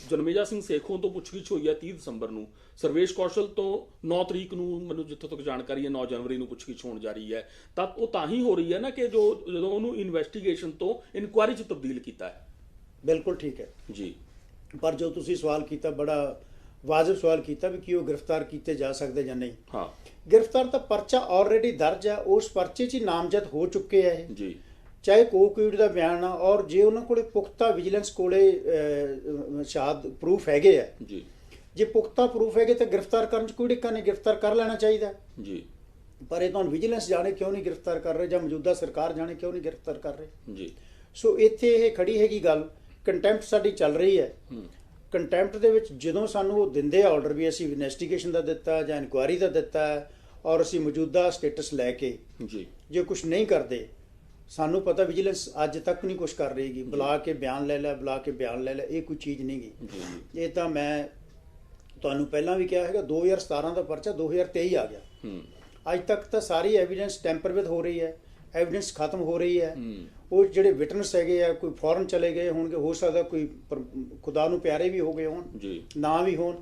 ਜਨਮੇਜਾ ਸਿੰਘ ਸੇਖੋਂ ਤੋਂ ਪੁੱਛਗਿੱਛ ਹੋਈ ਹੈ 30 ਦਸੰਬਰ ਨੂੰ, ਸਰਵੇਸ਼ ਕੌਸ਼ਲ ਤੋਂ 9 ਤਰੀਕ ਨੂੰ, ਮੈਨੂੰ ਜਿੱਥੋਂ ਤੱਕ ਜਾਣਕਾਰੀ ਹੈ 9 ਜਨਵਰੀ ਨੂੰ ਪੁੱਛਗਿੱਛ ਹੋਣ ਜਾ ਰਹੀ ਹੈ, ਤਾਂ ਉਹ ਤਾਂ ਹੀ ਹੋ ਰਹੀ ਹੈ ਨਾ ਕਿ ਜਦੋਂ ਉਹਨੂੰ ਇਨਵੈਸਟੀਗੇਸ਼ਨ ਤੋਂ ਇਨਕੁਆਇਰੀ 'ਚ ਤਬਦੀਲ ਕੀਤਾ ਹੈ। ਬਿਲਕੁਲ ਠੀਕ ਹੈ ਜੀ। ਪਰ ਜੋ ਤੁਸੀਂ ਸਵਾਲ ਕੀਤਾ, ਬੜਾ ਵਾਜਬ ਸਵਾਲ ਕੀਤਾ ਵੀ ਕੀ ਉਹ ਗ੍ਰਿਫਤਾਰ ਕੀਤੇ ਜਾ ਸਕਦੇ ਜਾਂ ਨਹੀਂ। ਹਾਂ, ਗ੍ਰਿਫਤਾਰ ਤਾਂ ਪਰਚਾ ਆਲਰੇਡੀ ਦਰਜ ਹੈ, ਉਸ ਪਰਚੇ 'ਚ ਹੀ ਨਾਮਜ਼ਦ ਹੋ ਚੁੱਕੇ ਆ ਇਹ ਜੀ। ਚਾਹੇ ਕੋਕੀਡ ਦਾ ਬਿਆਨ ਆ, ਔਰ ਜੇ ਉਹਨਾਂ ਕੋਲੇ ਪੁਖਤਾ ਵਿਜੀਲੈਂਸ ਕੋਲੇ ਸ਼ਾਹਦ ਪ੍ਰੂਫ ਹੈਗੇ ਆ ਜੀ, ਜੇ ਪੁਖਤਾ ਪ੍ਰੂਫ ਹੈਗੇ ਤਾਂ ਗ੍ਰਿਫਤਾਰ ਕਰਨ 'ਚ ਕੋਈ ਦਿੱਕਤ ਨਹੀਂ, ਗ੍ਰਿਫਤਾਰ ਕਰ ਲੈਣਾ ਚਾਹੀਦਾ ਜੀ। ਪਰ ਇਹ ਤੁਹਾਨੂੰ ਵਿਜੀਲੈਂਸ ਜਾਣੇ ਕਿਉਂ ਨਹੀਂ ਗ੍ਰਿਫਤਾਰ ਕਰ ਰਹੇ, ਜਾਂ ਮੌਜੂਦਾ ਸਰਕਾਰ ਜਾਣੇ ਕਿਉਂ ਨਹੀਂ ਗ੍ਰਿਫਤਾਰ ਕਰ ਰਹੇ ਜੀ। ਸੋ ਇੱਥੇ ਇਹ ਖੜੀ ਹੈਗੀ ਗੱਲ। ਕੰਟੈਂਪਟ ਸਾਡੀ ਚੱਲ ਰਹੀ ਹੈ। ਕੰਟੈਂਪਟ ਦੇ ਵਿੱਚ ਜਦੋਂ ਸਾਨੂੰ ਉਹ ਦਿੰਦੇ ਆ ਆਰਡਰ ਵੀ ਅਸੀਂ ਇਨਵੈਸਟੀਗੇਸ਼ਨ ਦਾ ਦਿੱਤਾ ਜਾਂ ਇਨਕੁਆਇਰੀ ਦਾ ਦਿੱਤਾ ਔਰ ਅਸੀਂ ਮੌਜੂਦਾ ਸਟੇਟਸ ਲੈ ਕੇ ਜੀ ਜੇ ਕੁਝ ਨਹੀਂ ਕਰਦੇ, ਸਾਨੂੰ ਪਤਾ ਵਿਜੀਲੈਂਸ ਅੱਜ ਤੱਕ ਨਹੀਂ ਕੁਝ ਕਰ ਰਹੀ ਗੀ, ਬੁਲਾ ਕੇ ਬਿਆਨ ਲੈ ਲੈ, ਬੁਲਾ ਕੇ ਬਿਆਨ ਲੈ ਲੈ, ਇਹ ਕੋਈ ਚੀਜ਼ ਨਹੀਂ ਗੀ। ਇਹ ਤਾਂ ਮੈਂ ਤੁਹਾਨੂੰ ਪਹਿਲਾਂ ਵੀ ਕਿਹਾ ਹੈਗਾ, 2017 ਦਾ ਪਰਚਾ 2023 ਆ ਗਿਆ। ਅੱਜ ਤੱਕ ਤਾਂ ਸਾਰੀ ਐਵੀਡੈਂਸ ਟੈਂਪਰ ਵਿਦ ਹੋ ਰਹੀ ਹੈ, ਐਵੀਡੈਂਸ ਖਤਮ ਹੋ ਰਹੀ ਹੈ। ਉਹ ਜਿਹੜੇ ਵਿਟਨੈਸ ਹੈਗੇ ਆ, ਕੋਈ ਫੌਰਨ ਚਲੇ ਗਏ ਹੋਣਗੇ, ਹੋ ਸਕਦਾ ਕੋਈ ਖੁਦਾ ਨੂੰ ਪਿਆਰੇ ਵੀ ਹੋ ਗਏ ਹੋਣ, ਨਾ ਵੀ ਹੋਣ।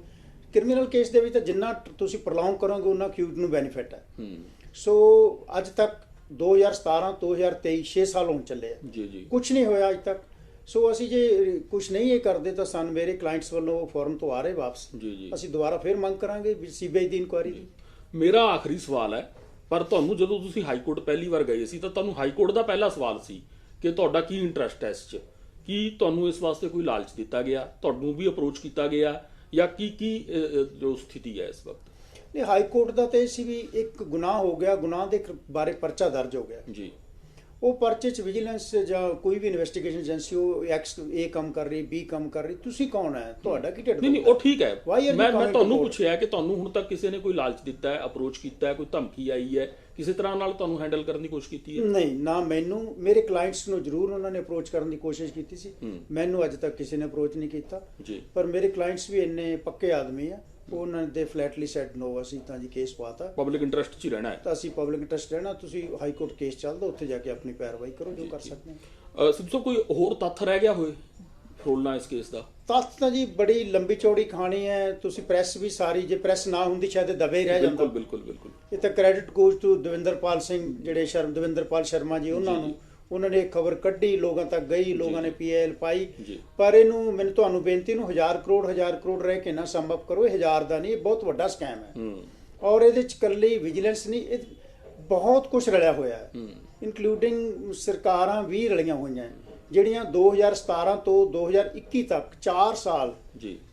ਕ੍ਰਿਮੀਨਲ ਕੇਸ ਦੇ ਵਿੱਚ ਤਾਂ ਜਿੰਨਾ ਤੁਸੀਂ ਪ੍ਰੋਲੋਂਗ ਕਰੋਗੇ ਉਹਨਾਂ ਅਕਿਊਜ਼ਡ ਨੂੰ ਬੈਨੀਫਿਟ ਹੈ। ਸੋ ਅੱਜ ਤੱਕ 2017 2023 6 ਸਾਲ ਹੋਣ ਚੱਲੇ ਆ, ਕੁਝ ਨਹੀਂ ਹੋਇਆ ਅੱਜ ਤੱਕ। ਸੋ ਅਸੀਂ ਜੇ ਕੁਝ ਨਹੀਂ ਇਹ ਕਰਦੇ ਤਾਂ ਸਾਨੂੰ ਮੇਰੇ ਕਲਾਇੰਟਸ ਵੱਲੋਂ ਫੌਰਨ ਤੋਂ ਆ ਰਹੇ ਵਾਪਸ, ਅਸੀਂ ਦੁਬਾਰਾ ਫਿਰ ਮੰਗ ਕਰਾਂਗੇ ਸੀਬੀਆਈ ਦੀ ਇਨਕੁਆਇਰੀ ਦੀ। ਮੇਰਾ ਆਖਰੀ ਸਵਾਲ ਹੈ, ਪਰ ਤੁਹਾਨੂੰ ਜਦੋਂ ਤੁਸੀਂ ਹਾਈ ਕੋਰਟ ਪਹਿਲੀ ਵਾਰ ਗਏ ਸੀ ਤਾਂ ਤੁਹਾਨੂੰ ਹਾਈ ਕੋਰਟ ਦਾ ਪਹਿਲਾ ਸਵਾਲ ਸੀ ਕਿ ਤੁਹਾਡਾ ਕੀ ਇੰਟਰਸਟ ਹੈ ਇਸ 'ਚ, ਕੀ ਤੁਹਾਨੂੰ ਇਸ ਵਾਸਤੇ ਕੋਈ ਲਾਲਚ ਦਿੱਤਾ ਗਿਆ, ਤੁਹਾਨੂੰ ਵੀ ਅਪਰੋਚ ਕੀਤਾ ਗਿਆ, ਜਾਂ ਕੀ ਜੋ ਸਥਿਤੀ ਹੈ ਇਸ ਵਕਤ? ਨਹੀਂ, ਹਾਈ ਕੋਰਟ ਦਾ ਤਾਂ ਇਹ ਸੀ ਵੀ ਇੱਕ ਗੁਨਾਹ ਹੋ ਗਿਆ, ਗੁਨਾਹ ਦੇ ਬਾਰੇ ਪਰਚਾ ਦਰਜ ਹੋ ਗਿਆ ਜੀ। ਉਹ ਪਰਚੇ 'ਚ ਵਿਜੀਲੈਂਸ ਜਾਂ ਕੋਈ ਵੀ ਇਨਵੈਸਟੀਗੇਸ਼ਨ ਏਜੰਸੀ ਉਹ A ਕੰਮ ਕਰ ਰਹੀ, B ਕੰਮ ਕਰ ਰਹੀ, ਤੁਸੀਂ ਕੌਣ ਹੈ, ਤੁਹਾਡਾ ਕੀ ਢਿੱਡ? ਨਹੀਂ, ਉਹ ਠੀਕ ਹੈ। ਮੈਂ ਤੁਹਾਨੂੰ ਪੁੱਛਿਆ ਕਿ ਤੁਹਾਨੂੰ ਹੁਣ ਤੱਕ ਕਿਸੇ ਨੇ ਕੋਈ ਲਾਲਚ ਦਿੱਤਾ ਹੈ, ਅਪਰੋਚ ਕੀਤਾ ਹੈ, ਕੋਈ ਧਮਕੀ ਆਈ ਹੈ, ਕਿਸੇ ਤਰ੍ਹਾਂ ਨਾਲ ਤੁਹਾਨੂੰ ਹੈਂਡਲ ਕਰਨ ਦੀ ਕੋਸ਼ਿਸ਼ ਕੀਤੀ ਹੈ? ਨਹੀਂ, ਨਾ ਮੈਨੂੰ, ਮੇਰੇ ਕਲਾਇੰਟਸ ਨੂੰ ਜ਼ਰੂਰ ਉਹਨਾਂ ਨੇ ਅਪਰੋਚ ਕਰਨ ਦੀ ਕੋਸ਼ਿਸ਼ ਕੀਤੀ ਸੀ, ਮੈਨੂੰ ਅੱਜ ਤੱਕ ਕਿਸੇ ਨੇ ਅਪਰੋਚ ਨਹੀਂ ਕੀਤਾ। ਪਰ ਮੇਰੇ ਕਲਾਇੰਟਸ ਵੀ ਇੰਨੇ ਪੱਕੇ ਆਦਮੀ ਆ, ਉਹਨਾਂ ਨੇ ਫਲੈਟਲੀ ਸੈਡ ਨੋ, ਅਸੀਂ ਤਾਂ ਜੀ ਕੇਸ ਪਾਤਾ, ਪਬਲਿਕ ਇੰਟਰਸਟ 'ਚ ਹੀ ਰਹਿਣਾ ਹੈ, ਤਾਂ ਅਸੀਂ ਪਬਲਿਕ ਇੰਟਰਸਟ ਰਹਿਣਾ, ਤੁਸੀਂ ਹਾਈ ਕੋਰਟ ਕੇਸ ਚੱਲਦਾ, ਉੱਥੇ ਜਾ ਕੇ ਆਪਣੀ ਪੈਰਵਾਈ ਕਰੋ ਜੋ ਕਰ ਸਕਦੇ ਹੋ। ਸਿੱਧੂ ਸਾਹਿਬ, ਕੋਈ ਹੋਰ ਤੱਥ ਰਹਿ ਗਿਆ ਹੋਏ ਫਰੋਲਣਾ ਇਸ ਕੇਸ ਦਾ? ਤੱਥ ਤਾਂ ਜੀ ਬੜੀ ਲੰਬੀ ਚੌੜੀ ਕਹਾਣੀ ਹੈ, ਤੁਸੀਂ ਪ੍ਰੈਸ ਵੀ ਸਾਰੀ, ਜੇ ਪ੍ਰੈਸ ਨਾ ਹੁੰਦੀ ਸ਼ਾਇਦ ਦਬੇ ਹੀ ਰਹਿ ਜਾਂਦਾ। ਬਿਲਕੁਲ। ਇਹ ਤਾਂ credit goes to Davinderpal Singh, ਜਿਹੜੇ ਦਵਿੰਦਰਪਾਲ ਸ਼ਰਮਾ ਜੀ, ਉਹਨਾਂ ਨੇ ਖਬਰ ਕੱਢੀ, ਲੋਕਾਂ ਤੱਕ ਗਈ, ਲੋਕਾਂ ਨੇ PIL ਪਾਈ। ਪਰ ਇਹਨੂੰ, ਮੈਨੂੰ ਤੁਹਾਨੂੰ ਬੇਨਤੀ ਨੂੰ 1000 ਕਰੋੜ ਰਹਿ ਕੇ ਨਾ ਸੰਭਵ ਕਰੋ, ਇਹ 1000 ਦਾ ਨਹੀਂ, ਇਹ ਬਹੁਤ ਵੱਡਾ ਸਕੈਮ ਹੈ। ਔਰ ਇਹਦੇ ਚ ਇਕੱਲੀ ਵਿਜੀਲੈਂਸ ਨਹੀਂ, ਇਹ ਬਹੁਤ ਕੁਝ ਰਲਿਆ ਹੋਇਆ ਹੈ, ਇਨਕਲੂਡਿੰਗ ਸਰਕਾਰਾਂ ਵੀ ਰਲੀਆਂ ਹੋਈਆਂ ਜਿਹੜੀਆਂ 2017 ਤੋਂ 2021 ਤੱਕ 4 ਸਾਲ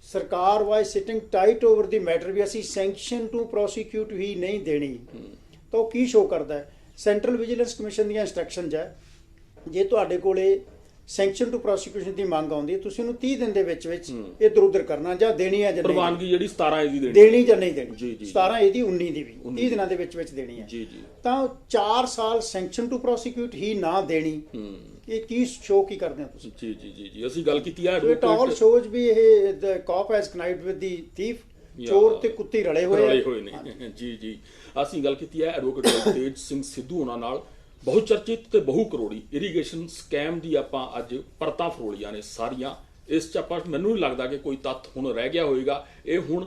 ਸਰਕਾਰ why sitting tight over the matter ਵੀ ਅਸੀਂ ਸੈਂਕਸ਼ਨ ਟੂ ਪ੍ਰੋਸੀਕਿਊਟ ਹੀ ਨਹੀਂ ਦੇਣੀ। ਤਾਂ ਉਹ ਕੀ ਸ਼ੋ ਕਰਦਾ ਹੈ? ਸੈਂਟਰਲ ਵਿਜੀਲੈਂਸ ਕਮਿਸ਼ਨ ਦੀਆਂ ਇੰਸਟਰਕਸ਼ਨਸ ਹੈ, ਜੇ ਤੁਹਾਡੇ ਕੋਲੇ ਸੈਂਕਸ਼ਨ ਟੂ ਪ੍ਰੋਸੀਕਿਊਸ਼ਨ ਦੀ ਮੰਗ ਆਉਂਦੀ ਹੈ, ਤੁਸੀਂ ਉਹਨੂੰ 30 ਦਿਨ ਦੇ ਵਿੱਚ ਇੱਧਰ ਉੱਧਰ ਕਰਨਾ, ਜਾਂ ਦੇਣੀ ਹੈ ਜਾਂ ਨਹੀਂ ਪ੍ਰਵਾਨਗੀ ਜਿਹੜੀ 17 ਇਹਦੀ ਦੇਣੀ ਜਾਂ ਨਹੀਂ ਦੇਣੀ। ਜੀ, ਜੀ। 17 ਇਹਦੀ 19 ਦੀ ਵੀ 30 ਦਿਨਾਂ ਦੇ ਵਿੱਚ ਦੇਣੀ ਹੈ। ਜੀ ਜੀ। ਤਾਂ 4 ਸਾਲ ਸੈਂਕਸ਼ਨ ਟੂ ਪ੍ਰੋਸੀਕਿਊਟ ਹੀ ਨਾ ਦੇਣੀ, ਇਹ ਕੀ ਸ਼ੋਅ ਕੀ ਕਰਦੇ ਹੋ ਤੁਸੀਂ? ਜੀ ਜੀ ਜੀ ਜੀ ਅਸੀਂ ਗੱਲ ਕੀਤੀ ਹੈ ਇਟ ਆਲ ਸ਼ੋਜ਼ ਵੀ ਇਹ ਦ ਕਾਪ ਹੈਜ਼ ਕਨਾਈਵਡ ਵਿਦ ਦੀ ਥੀਫ, ਚੋਰ ਤੇ ਕੁੱਤੀ ਰਲੇ ਹੋਏ ਨੇ। ਜੀ ਜੀ ਅਸੀਂ ਗੱਲ ਕੀਤੀ ਹੈ ਐਡਵੋਕੇਟ ਤੇਜ ਸਿੰਘ ਸਿੱਧੂ ਉਹਨਾਂ ਨਾਲ। ਬਹੁਤ ਚਰਚਿਤ ਤੇ ਬਹੁ ਕਰੋੜੀ ਇਰੀਗੇਸ਼ਨ ਸਕੈਮ ਦੀ ਆਪਾਂ ਅੱਜ ਪਰਤਾਂ ਫਰੋਲੀਆਂ ਨੇ ਸਾਰੀਆਂ। ਇਸ 'ਚ ਆਪਾਂ ਮੈਨੂੰ ਨਹੀਂ ਲੱਗਦਾ ਕਿ ਕੋਈ ਤੱਥ ਹੁਣ ਰਹਿ ਗਿਆ ਹੋਵੇਗਾ। ਇਹ ਹੁਣ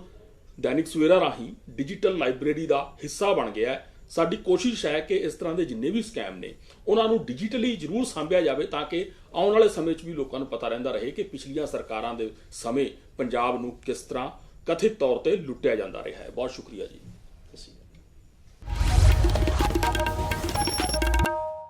ਦੈਨਿਕ ਸਵੇਰਾ ਰਾਹੀਂ ਡਿਜੀਟਲ ਲਾਇਬ੍ਰੇਰੀ ਦਾ ਹਿੱਸਾ ਬਣ ਗਿਆ ਹੈ। ਸਾਡੀ ਕੋਸ਼ਿਸ਼ ਹੈ ਕਿ ਇਸ ਤਰ੍ਹਾਂ ਦੇ ਜਿੰਨੇ ਵੀ ਸਕੈਮ ਨੇ ਉਹਨਾਂ ਨੂੰ ਡਿਜੀਟਲੀ ਜ਼ਰੂਰ ਸਾਂਭਿਆ ਜਾਵੇ, ਤਾਂ ਕਿ ਆਉਣ ਵਾਲੇ ਸਮੇਂ 'ਚ ਵੀ ਲੋਕਾਂ ਨੂੰ ਪਤਾ ਰਹਿੰਦਾ ਰਹੇ ਕਿ ਪਿਛਲੀਆਂ ਸਰਕਾਰਾਂ ਦੇ ਸਮੇਂ ਪੰਜਾਬ ਨੂੰ ਕਿਸ ਤਰ੍ਹਾਂ ਕਥਿਤ ਤੌਰ ਤੇ ਲੁੱਟਿਆ ਜਾਂਦਾ ਰਿਹਾ ਹੈ। ਬਹੁਤ ਸ਼ੁਕਰੀਆ ਜੀ।